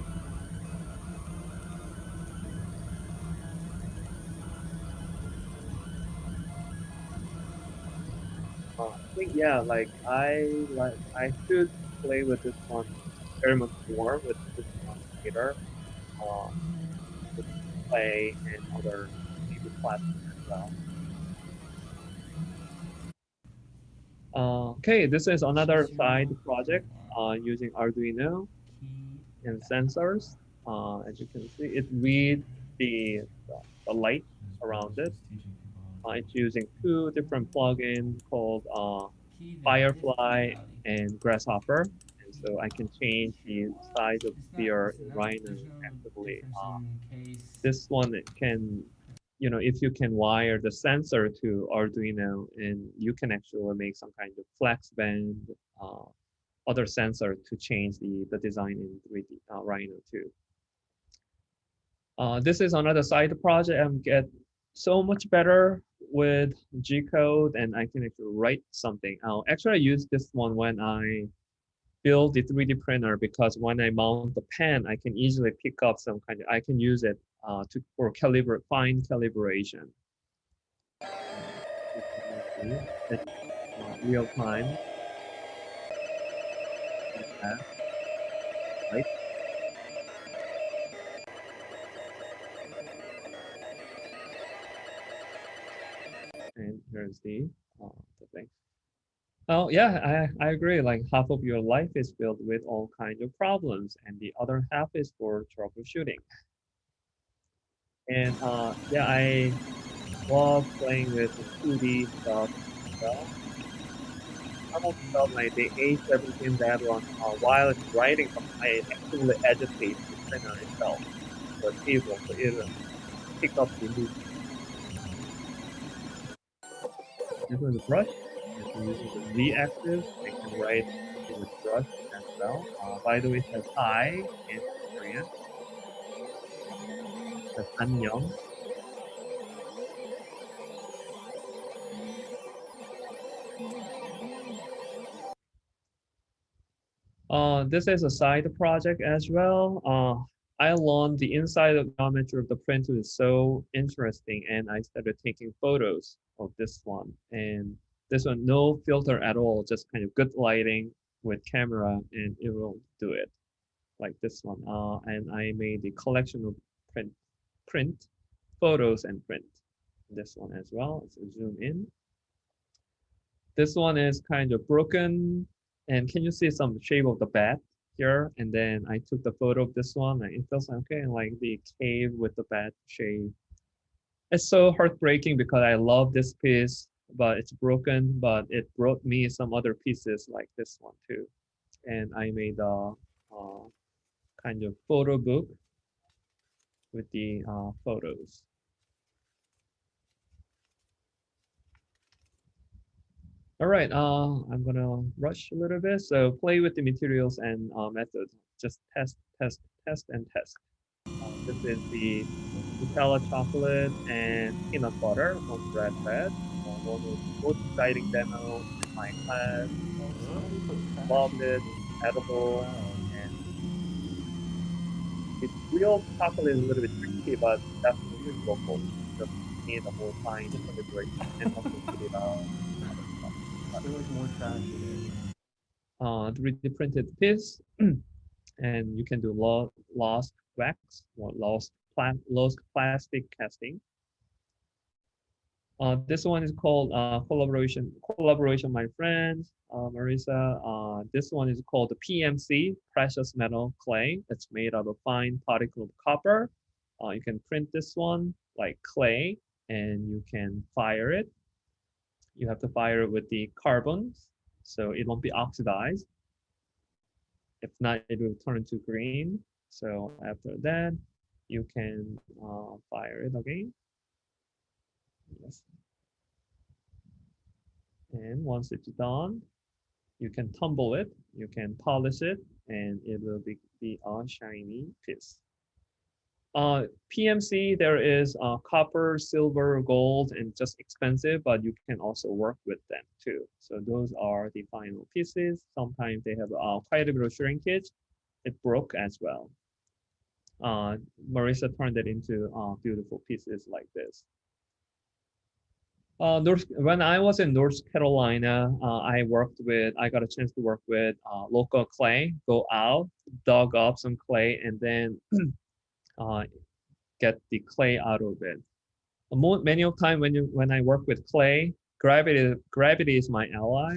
I think yeah, I should play with this one very much more with this one later. Uh, with play and other maybe classes as well. Okay, this is another side project using Arduino and sensors. As you can see, it reads the light around it. It's using two different plugins called Firefly and Grasshopper. And so I can change the size of sphere in Rhino actively. This one can, if you can wire the sensor to Arduino, and you can actually make some kind of flex band, other sensor to change the design in 3D Rhino too. This is another side project. I'm get so much better with G code, and I can actually write something. Actually, I use this one when I build the 3D printer, because when I mount the pen, I can easily pick up some kind of, I can use it for fine calibration. Real time. Right. And here's the thing. Oh yeah, I agree. Like half of your life is filled with all kinds of problems, and the other half is for troubleshooting. And yeah, I love playing with the 2D stuff as well. I almost felt like the A17 that one, while it's writing, I actually agitate the printer itself, the table, so it pick up the movement. This is a brush. If you're using the Z axis, I can write with brush as well. By the way, it says hi in Korean. It says 안녕. This is a side project as well. I learned the inside of geometry of the printer is so interesting, and I started taking photos of this one. And this one, no filter at all, just kind of good lighting with camera, and it will do it like this one. And I made a collection of print photos and print this one as well. So zoom in. This one is kind of broken. And can you see some shape of the bat here? And then I took the photo of this one, and it feels okay, and like the cave with the bat shape. It's so heartbreaking because I love this piece, but it's broken, but it brought me some other pieces like this one too. And I made a kind of photo book with the photos. All right, I'm gonna rush a little bit. So play with the materials and methods. Just test, test, test, and test. This is the Nutella chocolate and peanut butter on red bread. One of the most exciting demo in my class. Loved it, edible, and the real chocolate is a little bit tricky, but definitely doable. Just need a more fine calibration and also put it out. 3D printed piece, and you can do lost wax or lost plastic casting. This one is called collaboration, my friends, Marisa. This one is called the PMC, precious metal clay. It's made out of fine particle of copper. You can print this one like clay, and you can fire it. You have to fire it with the carbons, so it won't be oxidized. If not, it will turn to green. So after that, you can fire it again. Yes. And once it's done, you can tumble it, you can polish it, and it will be a shiny piece. PMC, there is copper, silver, gold, and just expensive, but you can also work with them too. So those are the final pieces. Sometimes they have quite a bit of shrinkage. it broke as well. Marissa turned it into beautiful pieces like this. When I was in North Carolina, I got a chance to work with local clay, go out, dug up some clay, and then get the clay out of it. Many of time when I work with clay, gravity is my ally.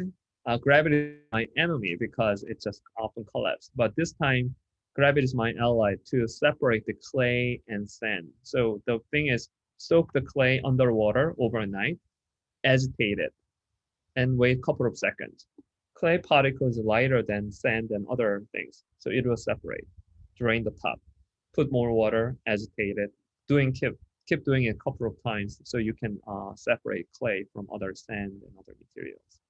Gravity is my enemy because it just often collapses. But this time, gravity is my ally to separate the clay and sand. So the thing is, soak the clay underwater overnight, agitate it, and wait a couple of seconds. Clay particles lighter than sand and other things, so it will separate. Drain the top, put more water, agitate it, keep doing it a couple of times so you can separate clay from other sand and other materials.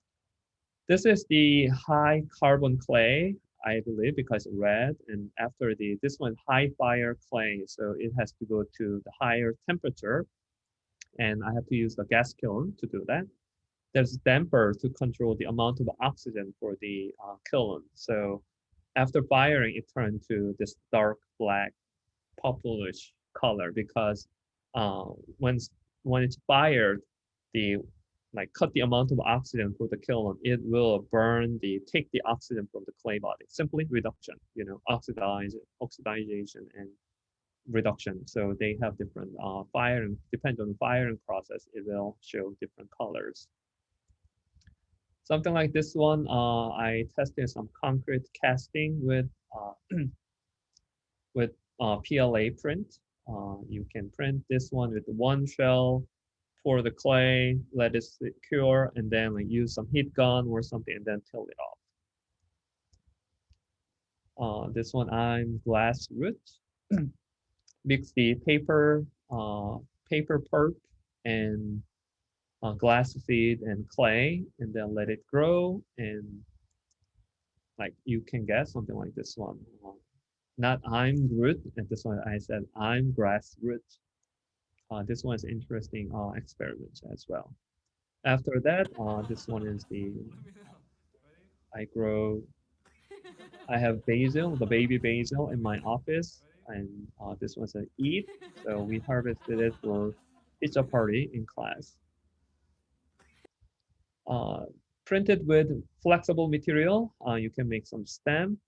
This is the high carbon clay, I believe, because red, and after this one high fire clay, so it has to go to the higher temperature, and I have to use the gas kiln to do that. There's damper to control the amount of oxygen for the kiln. So after firing, it turned to this dark black, purplish color because when it's fired, cut the amount of oxygen for the kiln, it will take the oxygen from the clay body. Simply reduction, oxidization and reduction. So they have different firing, depending on the firing process, it will show different colors. Something like this one, I tested some concrete casting with PLA print. You can print this one with one shell, pour the clay, let it cure, and then use some heat gun or something, and then tilt it off. This one I'm glass root. Mix the paper pulp and glass seed and clay, and then let it grow, and you can get something like this one. Not I'm root, and this one I said I'm grass root. This one is interesting experiment as well. After that, this one is I have basil, the baby basil in my office, and this one's an eat. So we harvested it for pizza party in class. Printed with flexible material, you can make some stamp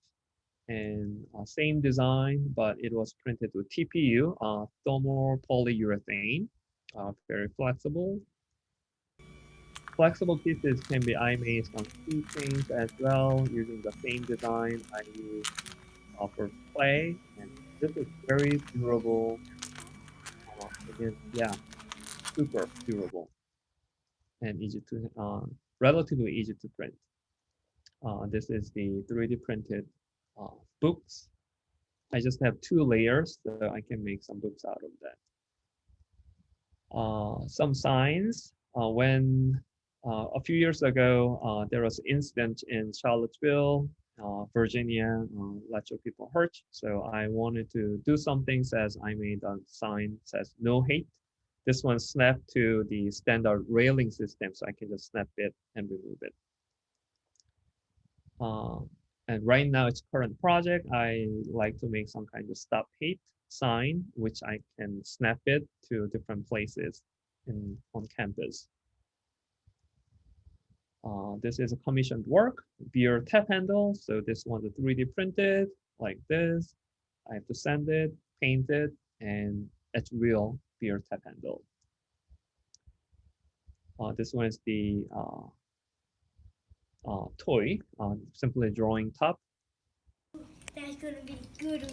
and same design, but it was printed with TPU, thermopolyurethane, very flexible. Flexible pieces can be made on keychains as well, using the same design I use for clay, and this is very durable. Again, yeah, super durable and relatively easy to print. This is the 3D printed books. I just have 2 layers, so I can make some books out of that. Some signs. When a few years ago, there was an incident in Charlottesville, Virginia, lots of people hurt. So I wanted to do something, I made a sign says no hate. This one snapped to the standard railing system, so I can just snap it and remove it. And right now it's current project. I like to make some kind of stop hate sign, which I can snap it to different places on campus. This is a commissioned work, beer tap handle. So this one is 3D printed like this. I have to sand it, paint it, and it's real beer tap handle. This one is the toy, simply drawing top. That's gonna be a good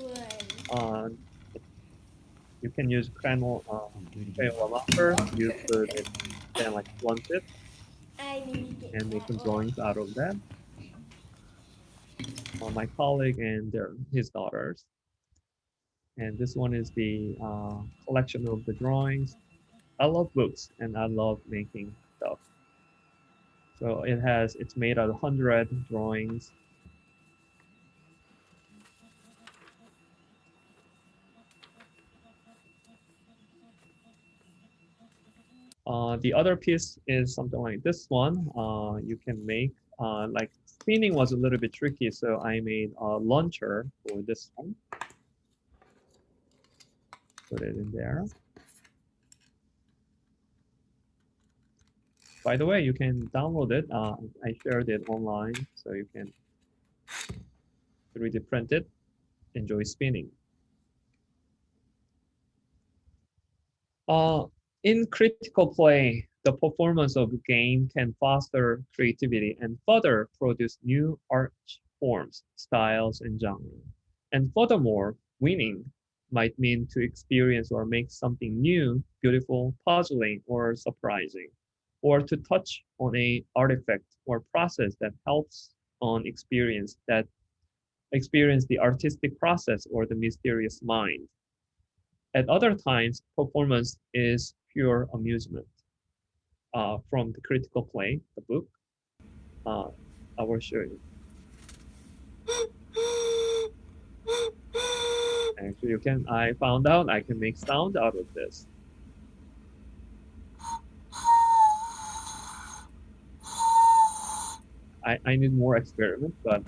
one. You can use Crayola marker, use it, then blunt it, and make some drawings out of that. My colleague and his daughters. And this one is the collection of the drawings. I love books and I love making stuff. So it's made out of 100 drawings. The other piece is something like this one. You can make like spinning was a little bit tricky, so I made a launcher for this one. Put it in there. By the way, you can download it. I shared it online, so you can 3D print it, enjoy spinning. In critical play, the performance of a game can foster creativity and further produce new art forms, styles, and genre. And furthermore, winning might mean to experience or make something new, beautiful, puzzling, or surprising, or to touch on an artifact or process that helps on experience the artistic process or the mysterious mind. At other times, performance is pure amusement. From the critical play, the book, I will show you. Actually, I found out I can make sound out of this. I need more experiment, but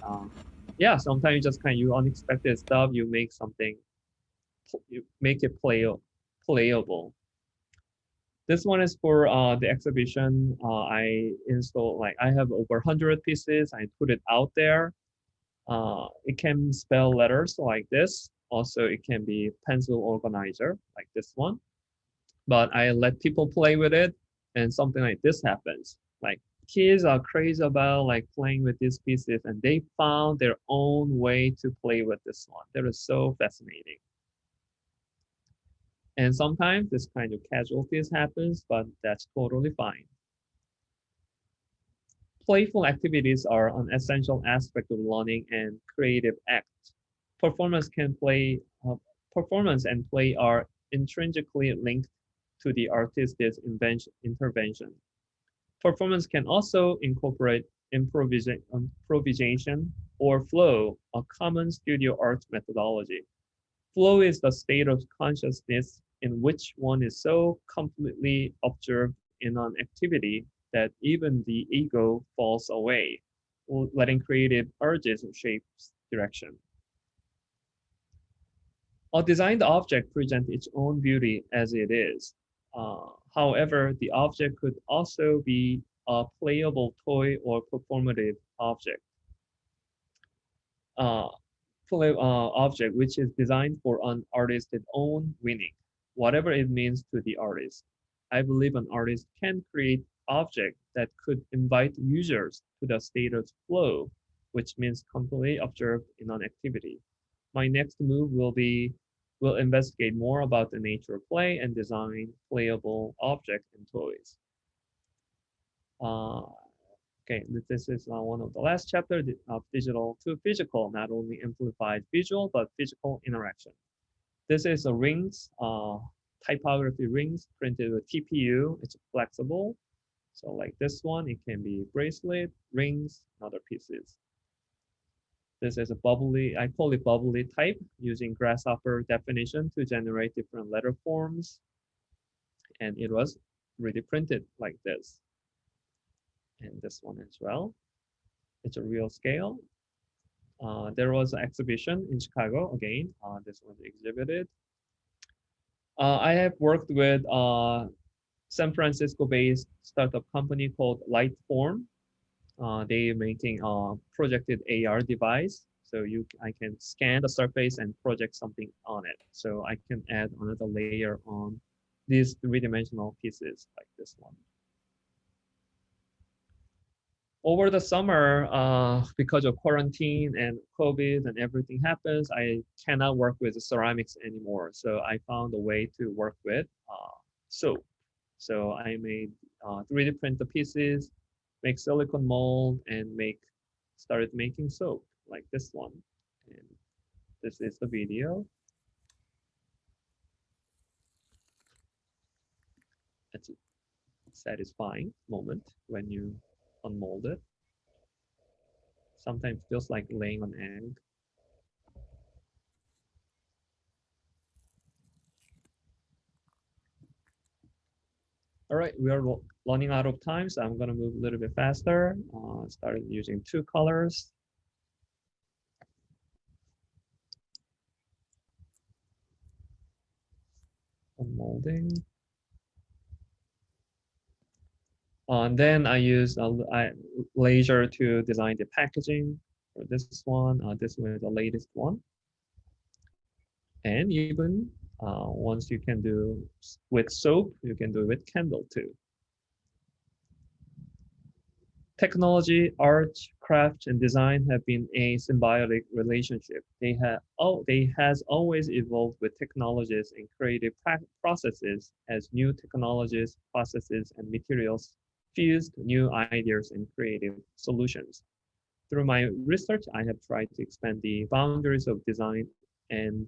yeah, sometimes you just you unexpected stuff, you make something, you make it playable. This one is for the exhibition. I installed, I have over 100 pieces. I put it out there. It can spell letters like this. Also, it can be pencil organizer like this one. But I let people play with it, and something like this happens. Like kids are crazy about playing with these pieces, and they found their own way to play with this one. That is so fascinating. And sometimes this kind of casualties happens, but that's totally fine. Playful activities are an essential aspect of learning and creative act. Performance and play are intrinsically linked to the artist's intervention. Performance can also incorporate improvisation or flow, a common studio art methodology. Flow is the state of consciousness in which one is so completely absorbed in an activity that even the ego falls away, letting creative urges shape direction. A designed object presents its own beauty as it is. However, the object could also be a playable toy or performative object. Object which is designed for an artist's own winning, whatever it means to the artist. I believe an artist can create object that could invite users to the state of flow, which means completely observed in an activity. My next move will investigate more about the nature of play and design playable objects and toys. Okay, this is one of the last chapter of digital to physical, not only amplified visual, but physical interaction. This is a rings, typography rings printed with TPU. It's flexible. So like this one, it can be bracelet, rings, and other pieces. This is a bubbly, I call it bubbly type, using grasshopper definition to generate different letter forms. And it was 3D printed like this. And this one as well. It's a real scale. There was an exhibition in Chicago again. This was exhibited. I have worked with San Francisco-based startup company called Lightform. They're making a projected AR device. So I can scan the surface and project something on it. So I can add another layer on these three-dimensional pieces like this one. Over the summer, because of quarantine and COVID and everything happens, I cannot work with ceramics anymore. So I found a way to work with soap. So I made 3D print the pieces, make silicone mold, and started making soap like this one. And this is the video. It's a satisfying moment when you unmold it. Sometimes feels like laying an egg. All right, we are running out of time, so I'm gonna move a little bit faster. Started using 2 colors. Molding. And then I use laser to design the packaging for this one. This one is the latest one. And even once you can do with soap, you can do with candle too. Technology, art, craft, and design have been a symbiotic relationship. They has always evolved with technologies and creative processes as new technologies, processes, and materials fused new ideas and creative solutions. Through my research, I have tried to expand the boundaries of design and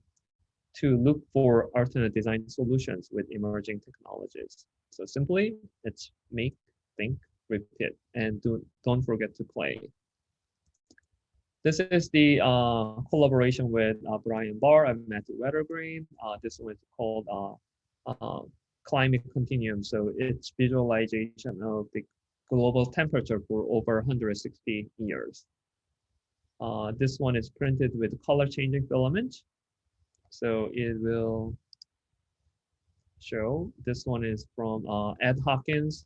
to look for alternate design solutions with emerging technologies. So simply, it's make, think, repeat, and don't forget to play. This is the collaboration with Brian Barr and Matthew Weddergreen. This one is called Climate Continuum. So it's visualization of the global temperature for over 160 years. This one is printed with color changing filament. So it will show. This one is from Ed Hawkins.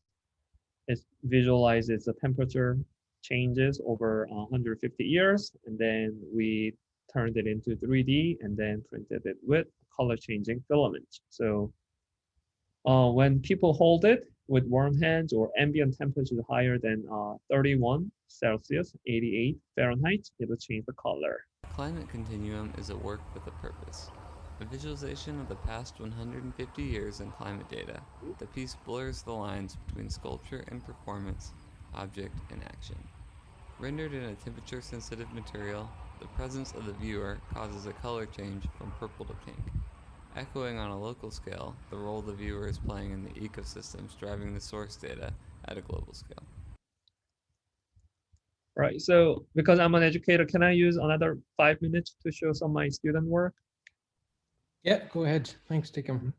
It visualizes the temperature changes over 150 years, and then we turned it into 3D and then printed it with color changing filament. So when people hold it with warm hands or ambient temperature higher than 31 Celsius, 88 Fahrenheit, it will change the color. Climate Continuum is a work with a purpose. A visualization of the past 150 years in climate data. The piece blurs the lines between sculpture and performance, object and action. Rendered in a temperature-sensitive material, the presence of the viewer causes a color change from purple to pink. Echoing on a local scale, the role the viewer is playing in the ecosystems driving the source data at a global scale. Right, so because I'm an educator, can I use another 5 minutes to show some of my student work? Yeah, go ahead. Thanks, Taekyeom.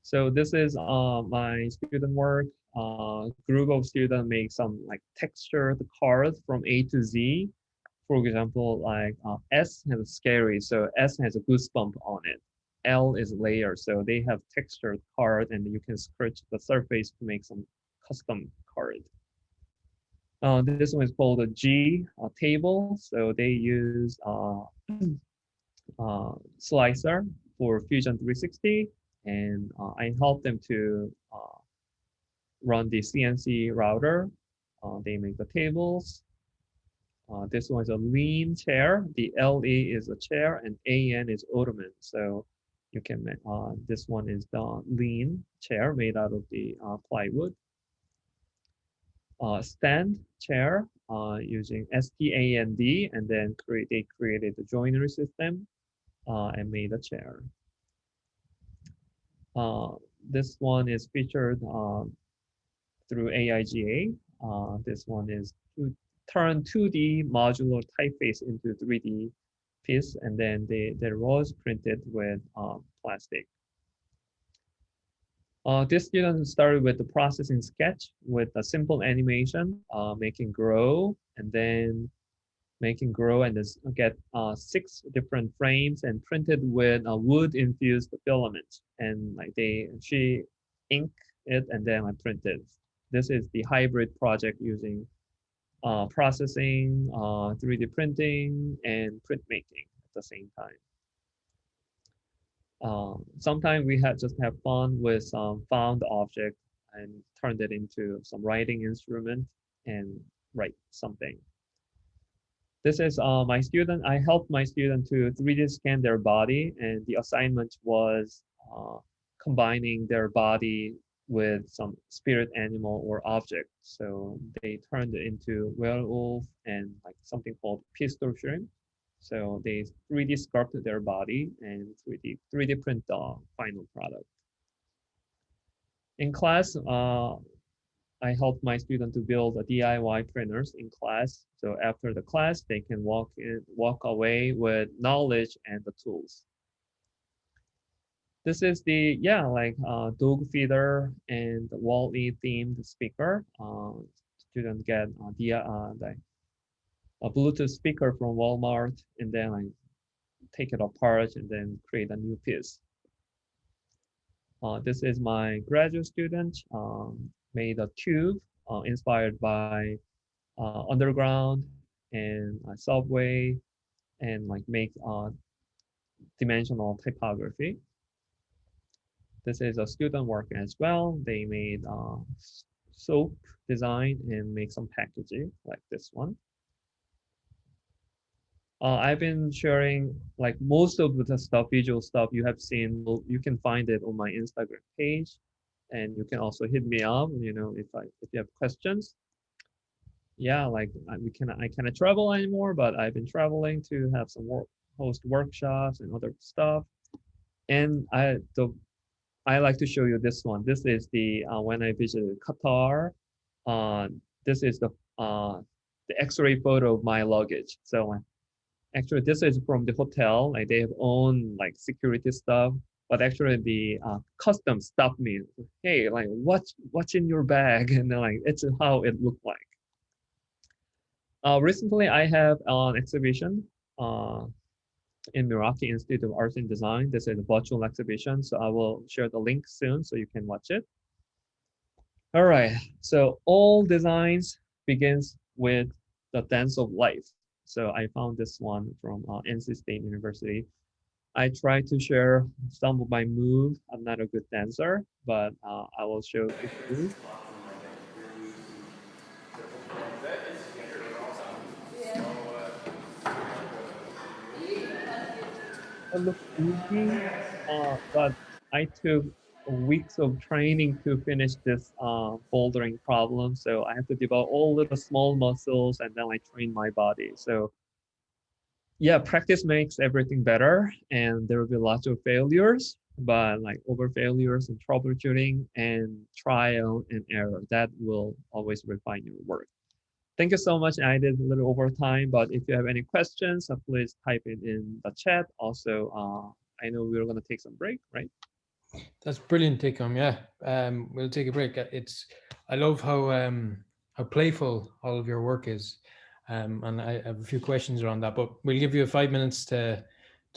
So this is my student work. Group of students make some like textured cards from A to Z. For example, like S has scary, so S has a goosebump on it. L is layer, so they have textured card, and you can scratch the surface to make some custom card. This one is called a G table, so they use slicer for Fusion 360, and I help them to run the CNC router. They make the tables. This one is a lean chair. The LE is a chair and AN is ottoman. So you can make, this one is the lean chair made out of the plywood. Stand chair using STAND, and then they created the joinery system and made a chair. This one is featured through AIGA. This one is to turn 2D modular typeface into 3D piece, and then there was printed with plastic. This student started with the processing sketch with a simple animation, making grow, and then get 6 different frames and printed with a wood infused filament. And like she inked it and then I printed. This is the hybrid project using processing, 3D printing, and printmaking at the same time. Sometimes we just have fun with some found object and turned it into some writing instrument and write something. This is my student. I helped my student to 3D scan their body, and the assignment was combining their body with some spirit animal or object. So they turned it into werewolf and like something called pistol shrimp. So they 3D sculpted their body and 3D print the final product. In class, I helped my student to build a DIY printers in class. So after the class, they can walk away with knowledge and the tools. This is the, yeah, like dog feeder and Wall-E themed speaker. Student get the a Bluetooth speaker from Walmart, and then I take it apart and then create a new piece. This is my graduate student, made a tube inspired by underground and subway, and like make dimensional typography. This is a student work as well. They made soap design and make some packaging like this one. I've been sharing like most of the stuff, visual stuff you have seen. You can find it on my Instagram page, and you can also hit me up. You know, if you have questions. Yeah, like I cannot travel anymore, but I've been traveling to have some host workshops and other stuff. And I like to show you this one. This is the when I visited Qatar. Uh, this is the X-ray photo of my luggage. So actually, this is from the hotel. Like they have own like security stuff, but actually the customs stopped me. Hey, like what's in your bag? And they're like, it's how it looked like. Recently, I have an exhibition in Meraki Institute of Arts and Design. This is a virtual exhibition, so I will share the link soon so you can watch it. All right, so all designs begins with the dance of life. So I found this one from NC State University. I try to share some of my moves. I'm not a good dancer, but I will show it to you. It looks easy, but I took weeks of training to finish this bouldering problem. So I have to develop all little small muscles, and then I train my body. So yeah, practice makes everything better, and there will be lots of failures, but like over failures and troubleshooting and trial and error, that will always refine your work. Thank you so much. I did a little over time, but if you have any questions, please type it in the chat. Also, I know we're going to take some break, right? That's brilliant, Taekyeom. Yeah, we'll take a break. I love how playful all of your work is, and I have a few questions around that. But we'll give you 5 minutes to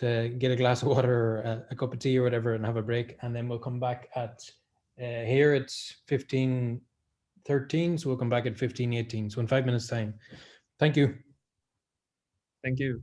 get a glass of water or a cup of tea or whatever, and have a break, and then we'll come back at here it's 15:13, so we'll come back at 15:18. So in 5 minutes time. Thank you. Thank you.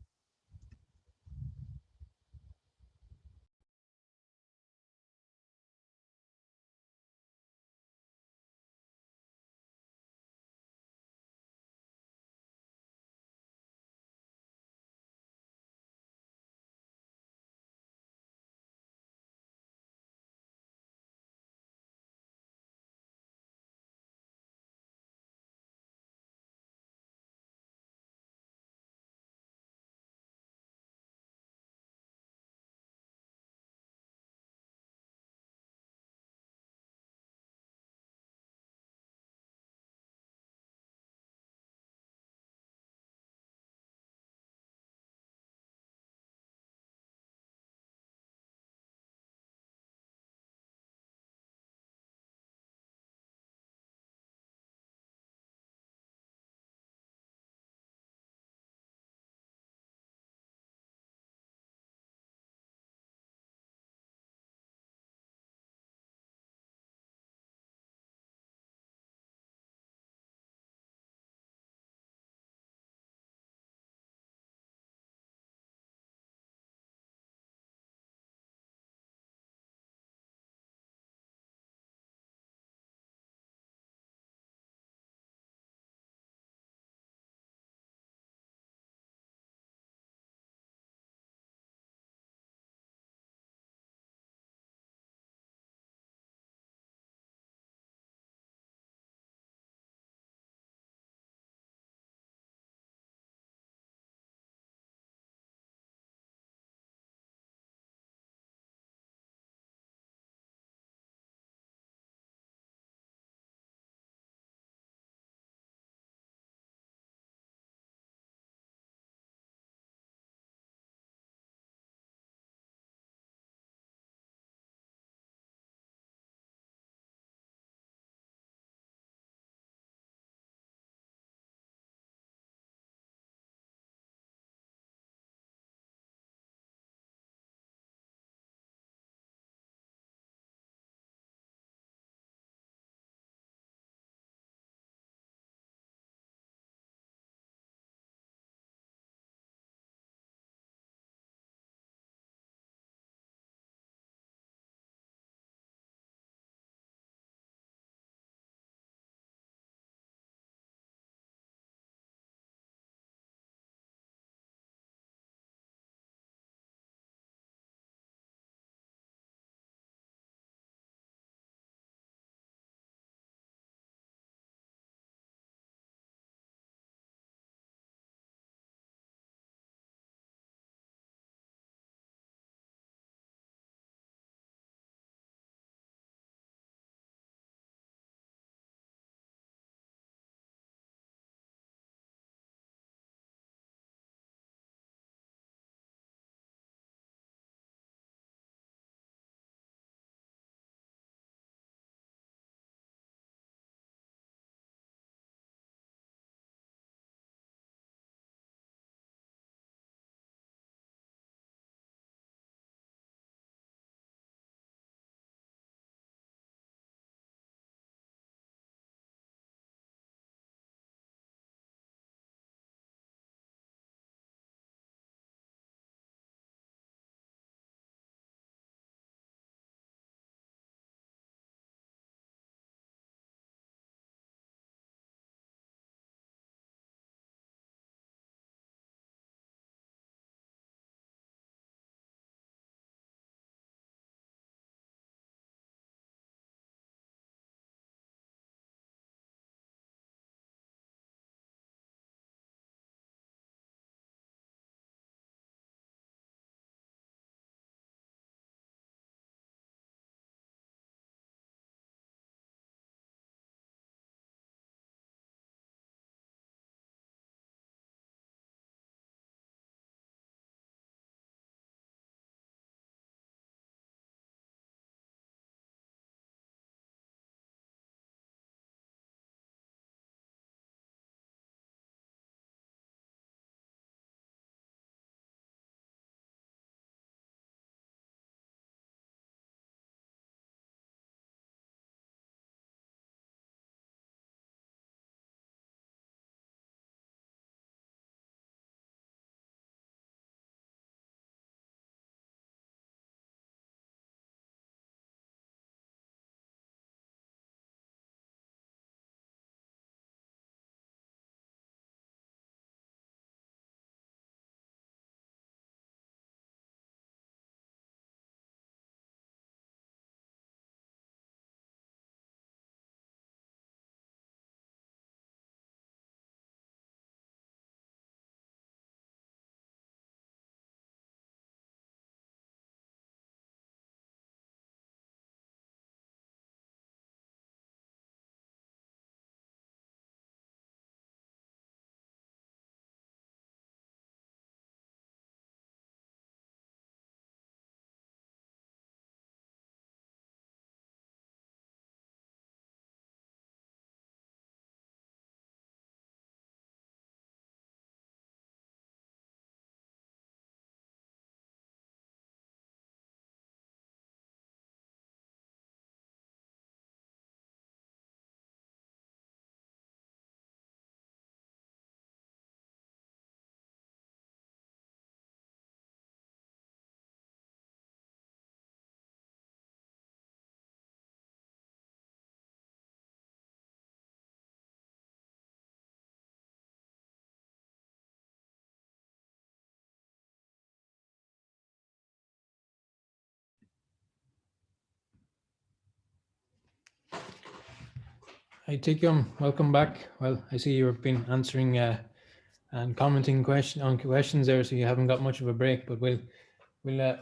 Hi, Taekyeom. Welcome back. Well, I see you've been answering and commenting on questions there, so you haven't got much of a break. But we'll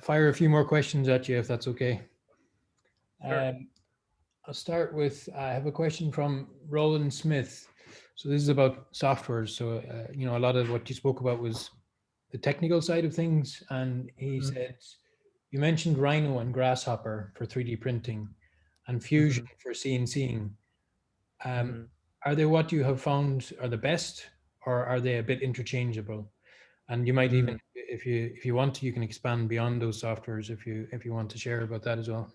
fire a few more questions at you if that's okay. Sure. I'll start with I have a question from Roland Smith. So this is about software. So you know, a lot of what you spoke about was the technical side of things, and he said you mentioned Rhino and Grasshopper for 3D printing, and Fusion for CNCing. Are they what you have found are the best, or are they a bit interchangeable? And you might even, if you want to, you can expand beyond those softwares if you want to share about that as well.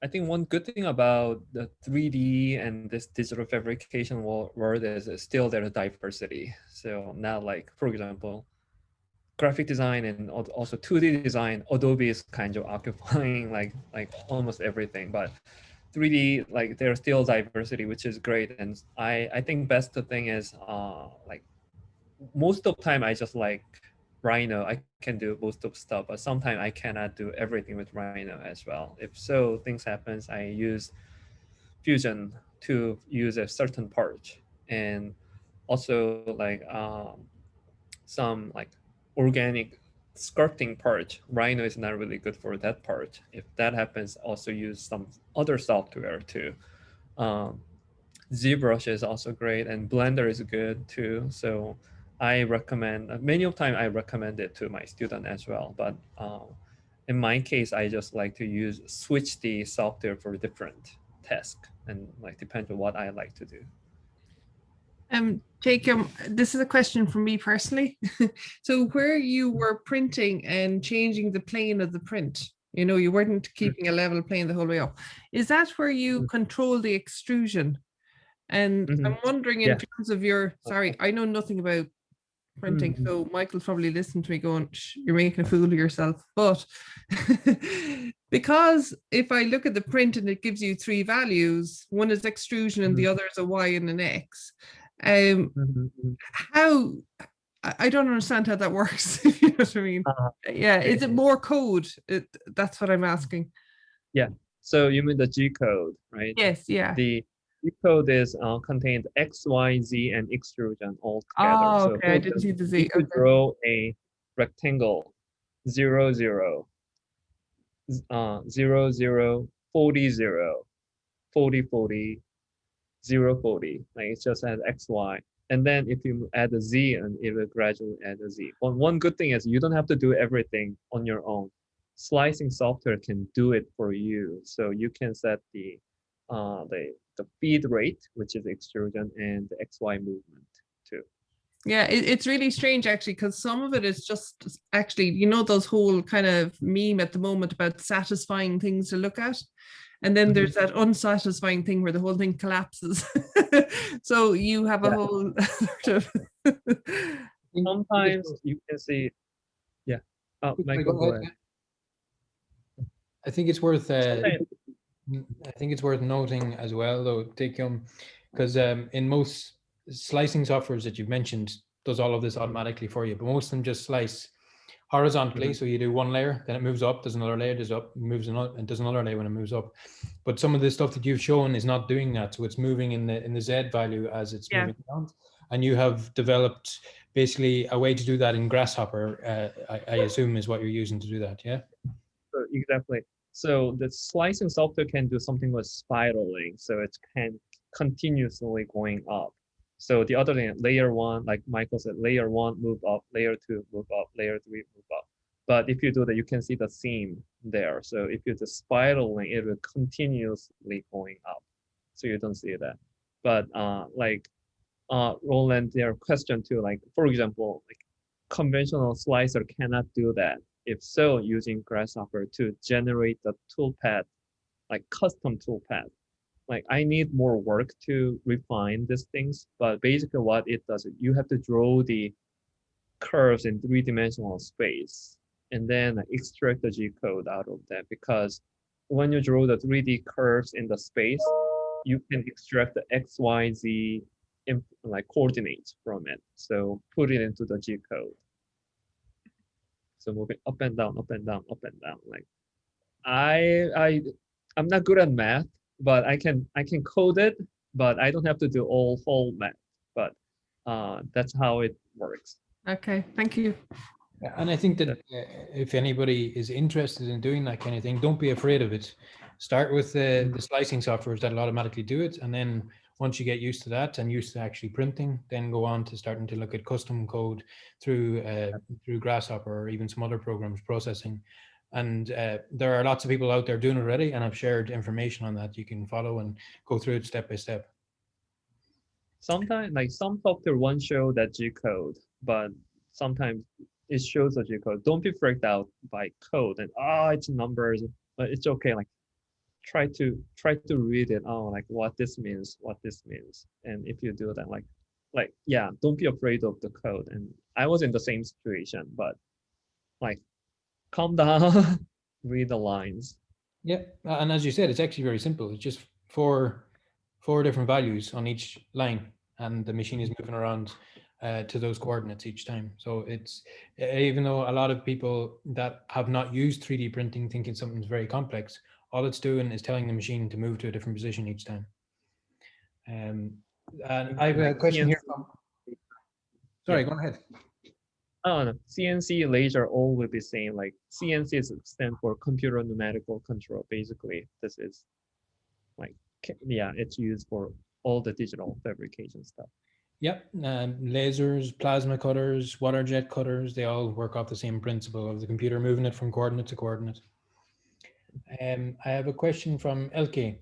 I think one good thing about the 3D and this digital fabrication world is still there's diversity. So now, like, for example, graphic design and also 2D design, Adobe is kind of occupying like almost everything. But 3D, like, there's still diversity, which is great. And I think best thing is like most of the time I just like Rhino. I can do most of stuff, but sometimes I cannot do everything with Rhino as well. If so, things happens. I use Fusion to use a certain part, and also like some like organic sculpting part. Rhino is not really good for that part. If that happens, also use some other software too. ZBrush is also great, and Blender is good too. So I recommend, many of time I recommend it to my student as well. But in my case, I just like to switch the software for different tasks, and like depends on what I like to do. Jacob, this is a question from me personally. So where you were printing and changing the plane of the print, you know, you weren't keeping a level plane the whole way up. Is that where you control the extrusion? And I'm wondering in terms of your, sorry, I know nothing about printing, so Michael's probably listening to me going, you're making a fool of yourself. But because if I look at the print and it gives you three values, one is extrusion and the other is a Y and an X. How, I don't understand how that works, if you know what I mean. Yeah, is it more code? That's what I'm asking. Yeah, so you mean the G code, right? Yes, yeah. The G code is contained X, Y, Z, and extrusion all together. Oh, so okay, I didn't see the Z. If you draw a rectangle 0, 0, 0, 0, 40, 0, 40, 40, 0, 40, like it just has X, Y. And then if you add a Z, and it will gradually add a Z. One good thing is you don't have to do everything on your own. Slicing software can do it for you. So you can set the feed rate, which is extrusion, and the XY movement too. Yeah, it's really strange actually, because some of it is just actually, you know, those whole kind of meme at the moment about satisfying things to look at. And then there's that unsatisfying thing where the whole thing collapses. So you have a whole sort of sometimes you can see, Michael, go ahead. I think it's worth noting as well, though, Taekyeom, because in most slicing softwares that you've mentioned, does all of this automatically for you, but most of them just slice horizontally. So you do one layer, then it moves up, does another layer, does up, moves another, and does another layer when it moves up. But some of the stuff that you've shown is not doing that, so it's moving in the Z value as it's moving around. And you have developed basically a way to do that in Grasshopper. I assume is what you're using to do that, yeah? So exactly. So the slicing software can do something with spiraling, so it can continuously going up. So the other thing, layer 1, like Michael said, layer 1 move up, layer 2 move up, layer 3 move up. But if you do that, you can see the seam there. So if you do spiraling, it will continuously going up. So you don't see that. But Roland, their question too, like, for example, like conventional slicer cannot do that. If so, using Grasshopper to generate the toolpath, like custom toolpath. Like I need more work to refine these things, but basically what it does, you have to draw the curves in 3-dimensional space and then extract the G code out of that, because when you draw the 3D curves in the space, you can extract the X, Y, Z like coordinates from it. So put it into the G code. So moving up and down, up and down, up and down. Like I'm not good at math, but I can code it but I don't have to do all whole math, but that's how it works. Okay, thank you. Yeah, and I think that if anybody is interested in doing that kind of thing, don't be afraid of it. Start with the slicing softwares that'll automatically do it. And then once you get used to that and used to actually printing, then go on to starting to look at custom code through Grasshopper or even some other programs processing. And there are lots of people out there doing it already, and I've shared information on that you can follow and go through it step by step. Sometimes, like some software won't show that G code, but sometimes it shows the G code. Don't be freaked out by code and it's numbers, but it's okay. Like try to read it. Oh, like what this means. And if you do that, like yeah, don't be afraid of the code. And I was in the same situation, but like calm down, read the lines. Yeah, and as you said, it's actually very simple. It's just four different values on each line, and the machine is moving around to those coordinates each time. So it's, even though a lot of people that have not used 3D printing thinking something's very complex, all it's doing is telling the machine to move to a different position each time. And I have a question here from, sorry, go ahead. Oh no, CNC laser all will be same. Like CNC is stand for computer numerical control. Basically, this is like, yeah, it's used for all the digital fabrication stuff. Yep, lasers, plasma cutters, water jet cutters, they all work off the same principle of the computer moving it from coordinate to coordinate. I have a question from Elke.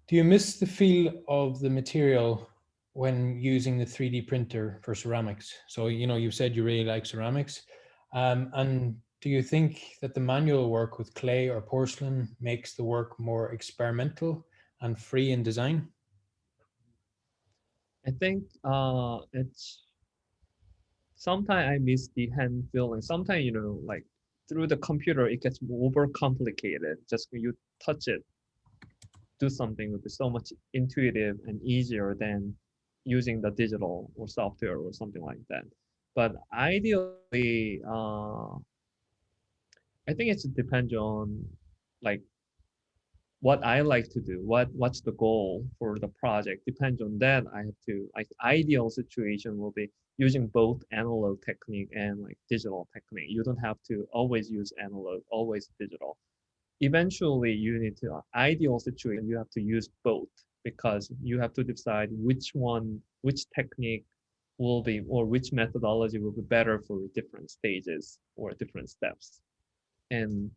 Do you miss the feel of the material when using the 3D printer for ceramics? So, you know, you said you really like ceramics. And do you think that the manual work with clay or porcelain makes the work more experimental and free in design? I think it's sometimes I miss the hand feeling. Sometimes, you know, like through the computer, it gets over complicated. Just when you touch it, do something would be so much intuitive and easier than using the digital or software or something like that. But ideally, I think it depends on like what I like to do, what's the goal for the project. Depends on that. I have to, like, ideal situation will be using both analog technique and like digital technique. You don't have to always use analog, always digital. Eventually you need to, ideal situation, you have to use both, because you have to decide which technique will be, or which methodology will be better for different stages or different steps. And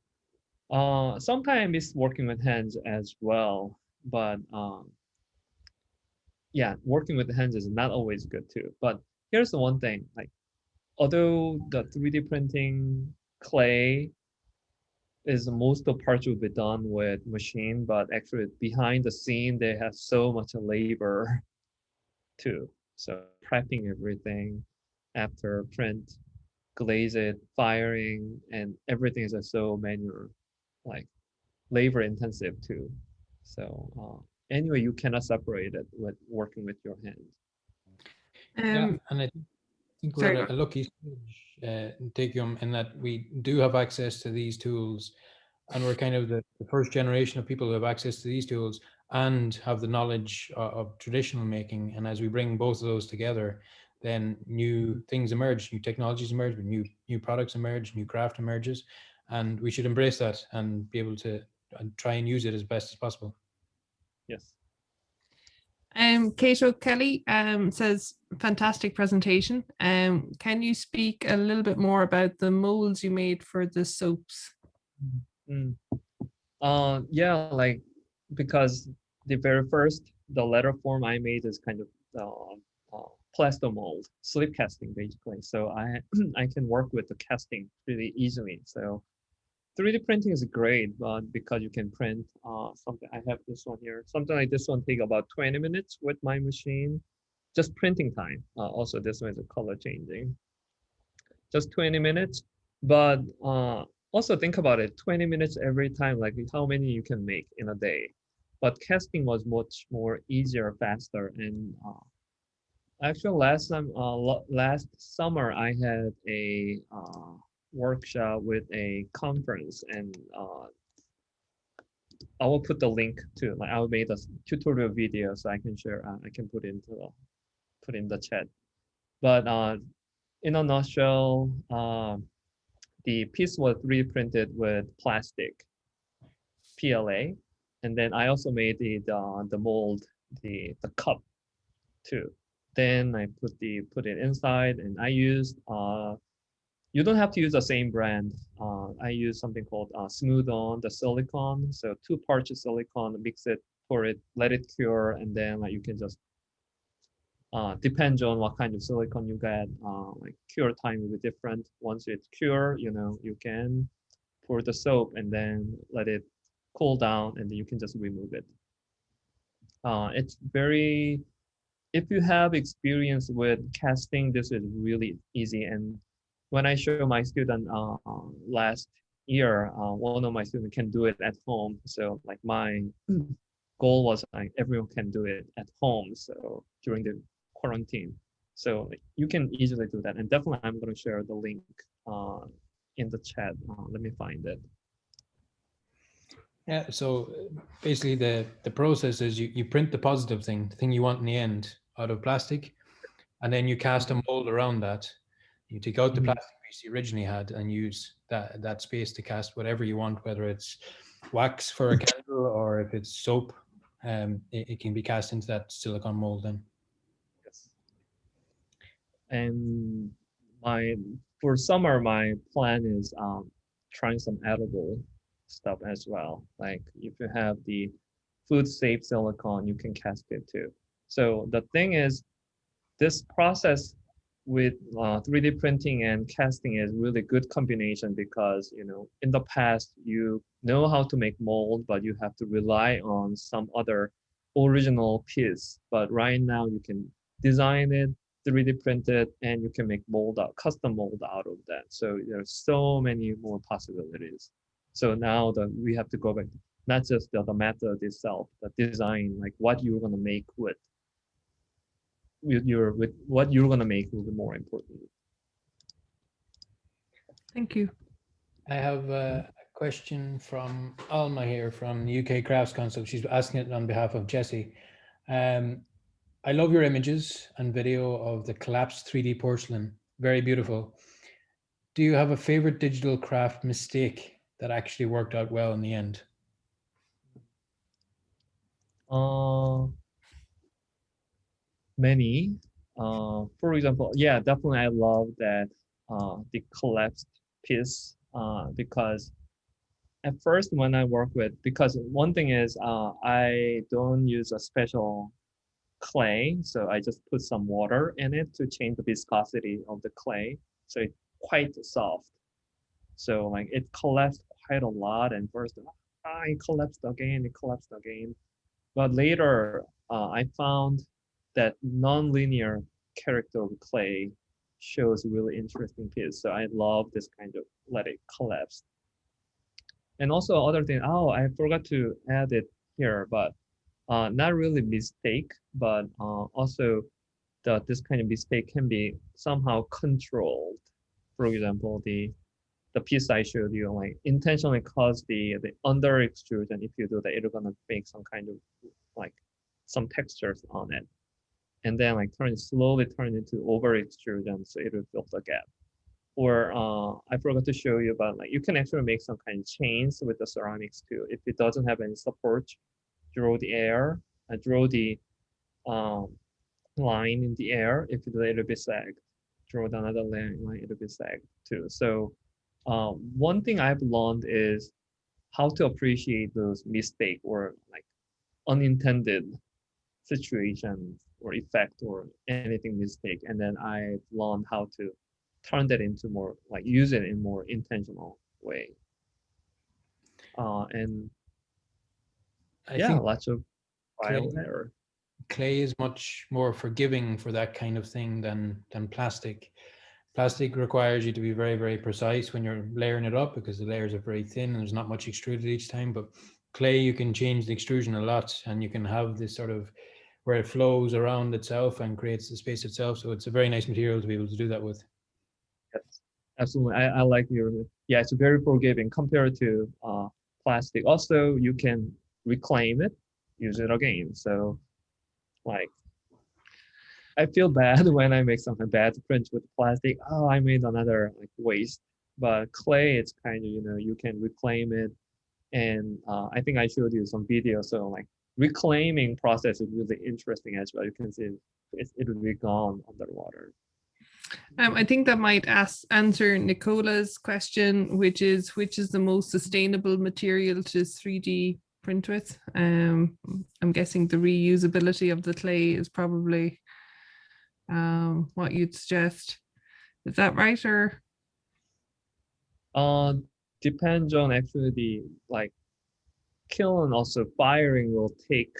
sometimes it's working with hands as well, but yeah, working with the hands is not always good too. But here's the one thing, like, although the 3D printing clay is most of the parts will be done with machine, but actually behind the scene, they have so much labor too. So prepping everything after print, glaze it, firing, and everything is so manual, like labor intensive too. So anyway, you cannot separate it with working with your hands. Yeah, and I think we're at a lucky stage in Taekyeom in that we do have access to these tools, and we're kind of the first generation of people who have access to these tools and have the knowledge of traditional making. And as we bring both of those together, then new things emerge, new technologies emerge, new products emerge, new craft emerges, and we should embrace that and be able to try and use it as best as possible. Yes. Kate O'Kelly says, fantastic presentation. Can you speak a little bit more about the molds you made for the soaps? Yeah, like, because the very first, the letter form I made is kind of plaster mold, slip casting basically. So I can work with the casting really easily. So 3D printing is great, but because you can print something, I have this one here, something like this one take about 20 minutes with my machine, just printing time. Also, this one is a color changing, just 20 minutes. But also think about it, 20 minutes every time, like how many you can make in a day. But casting was much more easier, faster. And actually last summer, I had a workshop with a conference, and I will put the link to, like, I will make a tutorial video so I can share. I can put in the chat. But in a nutshell, the piece was 3D printed with plastic, PLA, and then I also made the mold, the cup too. Then I put it inside, and I used you don't have to use the same brand. I use something called Smooth On, the silicone. So 2 parts of silicone, mix it, pour it, let it cure, and then like you can just depends on what kind of silicone you get. Like cure time will be different. Once it's cure, you know, you can pour the soap and then let it cool down, and then you can just remove it. It's very, if you have experience with casting, this is really easy. And when I show my student last year, one of my students can do it at home. So like my goal was like everyone can do it at home. So during the quarantine, so like, you can easily do that. And definitely, I'm going to share the link in the chat. Let me find it. Yeah, so basically the process is you print the positive thing, the thing you want in the end, out of plastic, and then you cast a mold around that. You take out the plastic piece you originally had and use that space to cast whatever you want, whether it's wax for a candle or if it's soap, it can be cast into that silicone mold then. Yes. And for summer, my plan is trying some edible stuff as well. Like if you have the food safe silicone, you can cast it too. So the thing is, this process with 3D printing and casting is really good combination, because you know in the past you know how to make mold, but you have to rely on some other original piece. But right now you can design it, 3D print it, and you can make custom mold out of that. So there's so many more possibilities. So now we have to go back, not just the method itself, the design, like what you're gonna make with what you're gonna make will be more important. Thank you. I have a question from Alma here from the UK Crafts Council. She's asking it on behalf of Jesse. I love your images and video of the collapsed 3D porcelain. Very beautiful. Do you have a favorite digital craft mistake that actually worked out well in the end? Many. For example, yeah, definitely I love that the collapsed piece, because at first when I work with, because one thing is I don't use a special clay, so I just put some water in it to change the viscosity of the clay, so it's quite soft. So like it collapsed quite a lot, and first it collapsed again. But later I found that non-linear character of clay shows really interesting piece. So I love this kind of let it collapse. And also other thing, oh, I forgot to add it here, but not really mistake, but also this kind of mistake can be somehow controlled. For example, the piece I showed you, like intentionally cause the under extrusion. If you do that, it's gonna make some kind of like some textures on it, and then like slowly turn into over extrusion, so it will fill the gap. Or I forgot to show you about, like you can actually make some kind of chains with the ceramics too. If it doesn't have any support, draw the air, draw the line in the air. If it's a little bit sagged, draw another line, it'll be sagged too. So one thing I've learned is how to appreciate those mistakes or like unintended situation or effect or anything mistake, and then I've learned how to turn that into more, like use it in more intentional way. And I think lots of trial and error. Clay is much more forgiving for that kind of thing than plastic. Plastic requires you to be very, very precise when you're layering it up, because the layers are very thin and there's not much extruded each time. But clay, you can change the extrusion a lot, and you can have this sort of where it flows around itself and creates the space itself. So it's a very nice material to be able to do that with. Yes, absolutely. I like your, yeah, it's very forgiving compared to plastic. Also, you can reclaim it, use it again. So like, I feel bad when I make something bad to print with plastic. Oh, I made another like waste. But clay, it's kind of, you know, you can reclaim it. And I think I showed you some video. So like reclaiming process is really interesting as well. You can see it will be gone underwater. I think that might answer Nicola's question, which is the most sustainable material to 3D print with. I'm guessing the reusability of the clay is probably what you'd suggest. Is that right? Or Depends on actually the like kiln also firing will take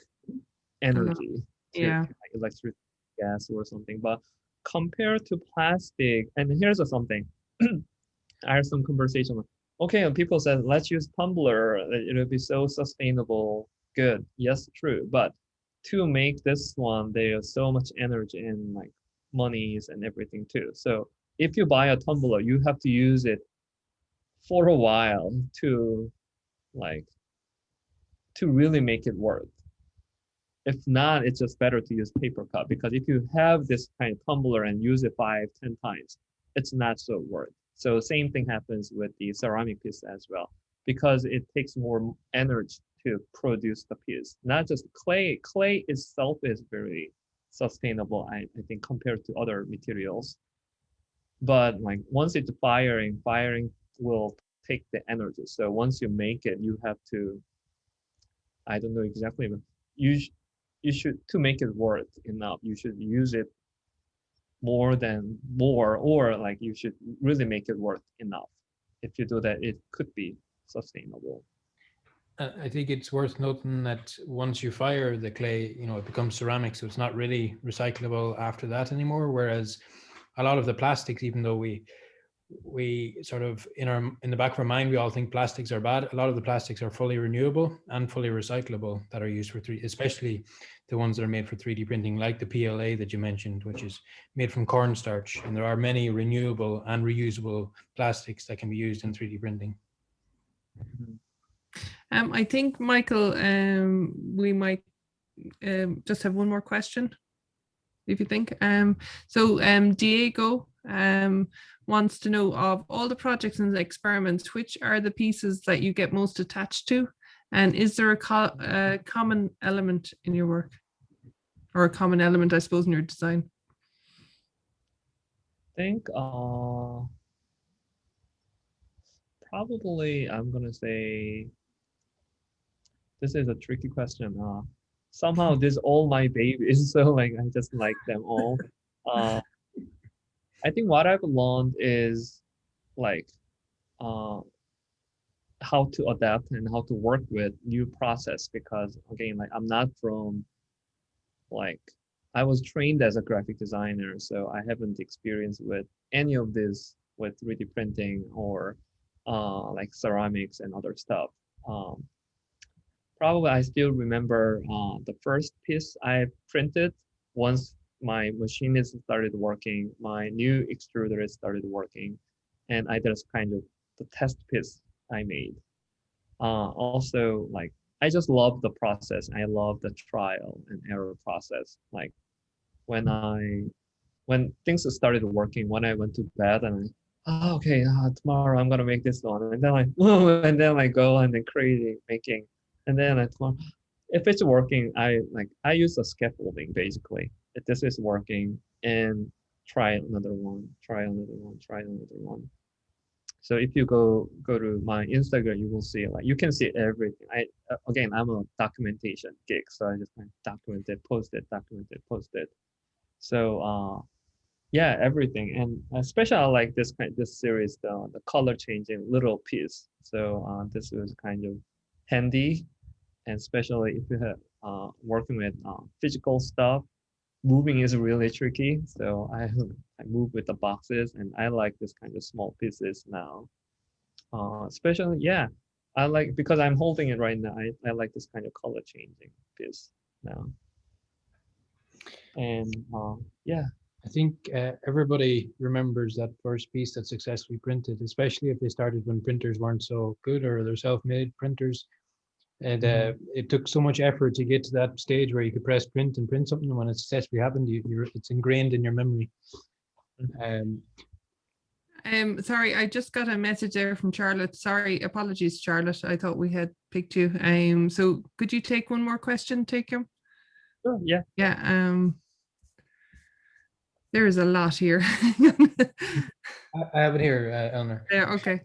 energy to like electric gas or something. But compared to plastic, and here's something, I had some conversation. Okay, and people said let's use tumbler. It'll be so sustainable. Good, yes, true. But to make this one, there's so much energy and like monies and everything too. So if you buy a tumbler, you have to use it for a while to like to really make it work. If not, it's just better to use paper cup, because if you have this kind of tumbler and use it 5, 10 times, it's not so worth. So same thing happens with the ceramic piece as well, because it takes more energy to produce the piece. Not just clay. Clay itself is very sustainable, I think, compared to other materials. But like once it's firing will take the energy. So once you make it, you have to, I don't know exactly, but you should, to make it worth enough, you should use it more, or like you should really make it worth enough. If you do that, it could be sustainable. I think it's worth noting that once you fire the clay, you know, it becomes ceramic, so it's not really recyclable after that anymore. Whereas a lot of the plastics, even though we sort of in the back of our mind, we all think plastics are bad. A lot of the plastics are fully renewable and fully recyclable that are used for 3D, especially the ones that are made for 3D printing, like the PLA that you mentioned, which is made from cornstarch. And there are many renewable and reusable plastics that can be used in 3D printing. I think, Michael, we might just have one more question, if you think. Diego wants to know, of all the projects and the experiments, which are the pieces that you get most attached to? And is there a common element in your work? Or a common element, I suppose, in your design? I think probably I'm gonna say, this is a tricky question. Somehow this all my babies, so like I just like them all. I think what I've learned is like how to adapt and how to work with new process, because again, like I'm not from, like, I was trained as a graphic designer, so I haven't experienced with any of this with 3D printing or like ceramics and other stuff. Probably I still remember the first piece I printed once my machinist started working, my new extruder started working, and I just kind of the test piece I made. Also, like, I just love the process. I love the trial and error process. Like when things started working, when I went to bed and okay, tomorrow I'm gonna make this one, and then and then I go and then crazy making, and then tomorrow, if it's working, I use a scaffolding basically. If this is working, and try another one, try another one, try another one. So if you go to my Instagram, you will see, like, you can see everything. Again, I'm a documentation geek, so I just kind of document it, post it, document it, post it. So yeah, everything, and especially I like this series, the color changing little piece. So this was kind of handy, and especially if you have working with physical stuff, moving is really tricky. So I move with the boxes, and I like this kind of small pieces now. Especially, yeah, I like, because I'm holding it right now. I like this kind of color changing piece now. And yeah, I think everybody remembers that first piece that successfully printed, especially if they started when printers weren't so good or they're self-made printers. And it took so much effort to get to that stage where you could press print and print something. And when it successfully happened, it's ingrained in your memory. Sorry, I just got a message there from Charlotte. Sorry, apologies, Charlotte. I thought we had picked you. So could you take one more question, Taekyeom? Sure, yeah. Yeah. There is a lot here. I have it here, Eleanor. Yeah, okay.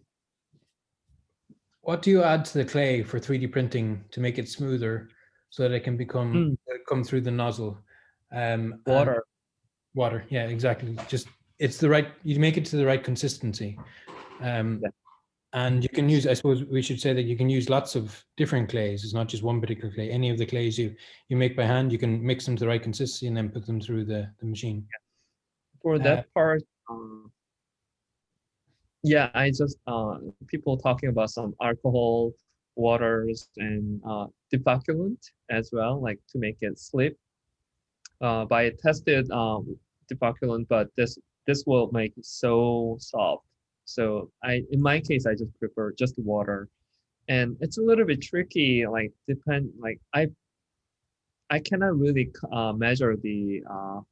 What do you add to the clay for 3D printing to make it smoother so that it can come through the nozzle? Water. Water, yeah, exactly. Just you make it to the right consistency. And you can use, I suppose we should say that you can use lots of different clays. It's not just one particular clay. Any of the clays you make by hand, you can mix them to the right consistency and then put them through the machine. For that part, yeah, I just people talking about some alcohol, waters, and deflocculant as well, like to make it slip. But I tested deflocculant, but this will make it so soft. So in my case, I just prefer just water, and it's a little bit tricky. Like I cannot really measure the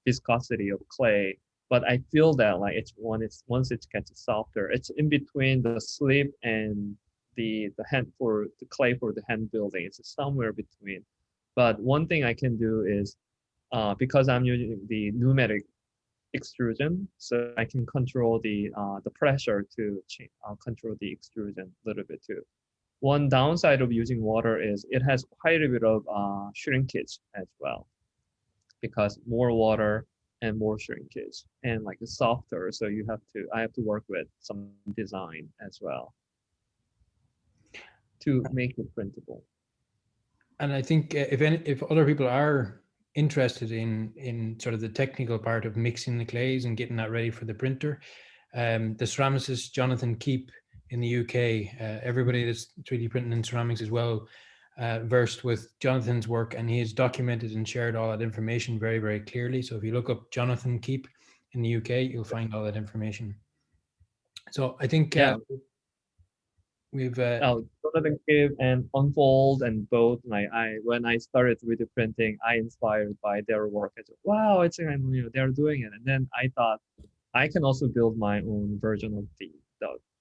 viscosity of clay. But I feel that like once it gets softer, it's in between the slip and the clay for the hand building. It's somewhere between. But one thing I can do is because I'm using the pneumatic extrusion, so I can control the pressure to control the extrusion a little bit too. One downside of using water is it has quite a bit of shrinkage as well, because more water and more shrinkage and like it's softer, so I have to work with some design as well to make it printable. And I think if other people are interested in sort of the technical part of mixing the clays and getting that ready for the printer, the ceramicist Jonathan Keep in the UK, everybody that's 3D printing in ceramics is well versed with Jonathan's work, and he has documented and shared all that information very, very clearly. So if you look up Jonathan Keep in the UK, you'll find all that information. So I think we've Jonathan Keep and Unfold, and both when I started 3D printing, I inspired by their work. I said, wow, it's they're doing it, and then I thought I can also build my own version of the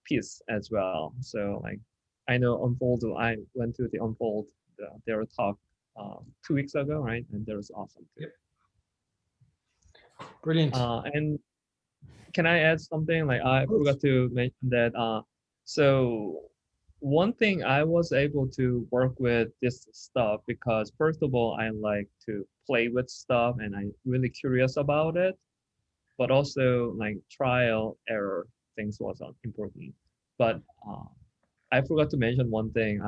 piece as well. So like I know Unfold. I went to the Unfold their talk 2 weeks ago, right? And that was awesome too. Yep. Brilliant. And can I add something? Like I forgot to mention that. So one thing I was able to work with this stuff because first of all, I like to play with stuff and I'm really curious about it, but also like trial error things was important. But I forgot to mention one thing.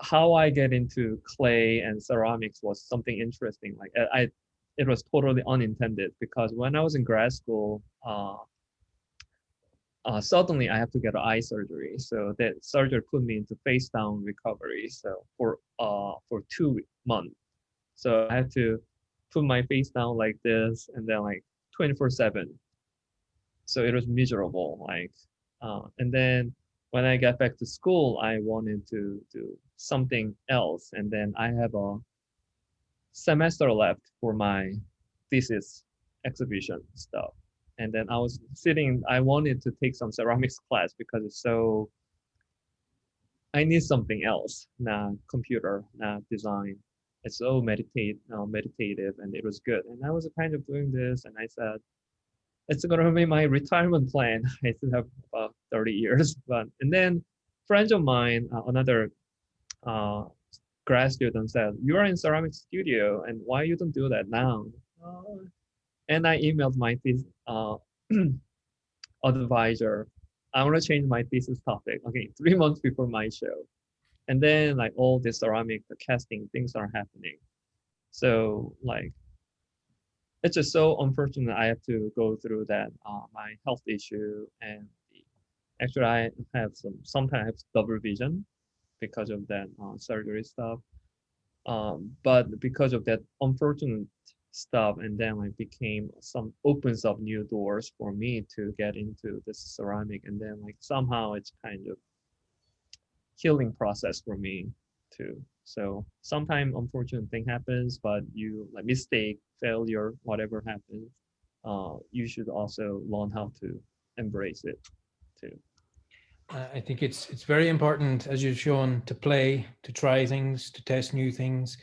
How I get into clay and ceramics was something interesting. Like it was totally unintended because when I was in grad school, suddenly I have to get eye surgery. So that surgery put me into face down recovery. So for 2 months, so I had to put my face down like this and then like 24/7. So it was miserable. And then when I got back to school, I wanted to do something else. And then I have a semester left for my thesis exhibition stuff. And then I wanted to take some ceramics class because I need something else, not computer, not design. It's so meditative, and it was good. And I was kind of doing this, and I said, it's gonna be my retirement plan. I still have about 30 years, and then friends of mine, another grad student said, "You are in ceramics studio, and why you don't do that now?" And I emailed my advisor. I want to change my thesis topic. Okay, 3 months before my show, and then like all the ceramic, the casting things are happening. So like, it's just so unfortunate. I have to go through that my health issue, and actually I have sometimes double vision because of that surgery stuff. But because of that unfortunate stuff, and then like became some opens up new doors for me to get into this ceramic, and then like somehow it's kind of healing process for me too. So sometimes unfortunate thing happens, but you like mistake, failure, whatever happens, you should also learn how to embrace it too. I think it's very important, as you've shown, to play, to try things, to test new things,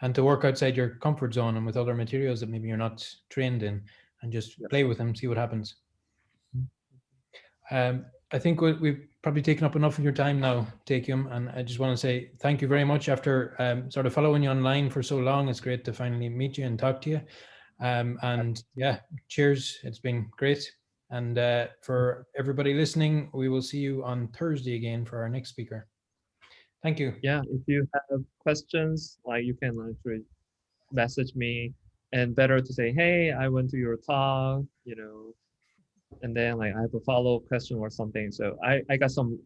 and to work outside your comfort zone and with other materials that maybe you're not trained in, and just play with them, see what happens. I think we've probably taken up enough of your time now, Taekyeom, and I just want to say thank you very much. After sort of following you online for so long, it's great to finally meet you and talk to you. And yeah, cheers. It's been great. And for everybody listening, we will see you on Thursday again for our next speaker. Thank you. Yeah, if you have questions, like you can actually message me, and better to say, hey, I went to your talk, you know, and then like I have a follow-up question or something. So I got some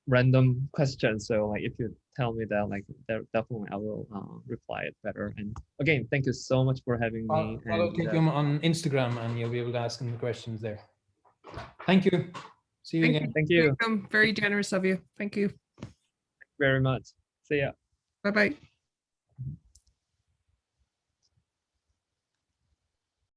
random questions. So like if you tell me that, like definitely I will reply it better. And again, thank you so much for having me. Follow Taekyeom on Instagram and you'll be able to ask him the questions there. Thank you. See you again. Thank you. Very generous of you. Thank you. Very much. See ya. Bye-bye.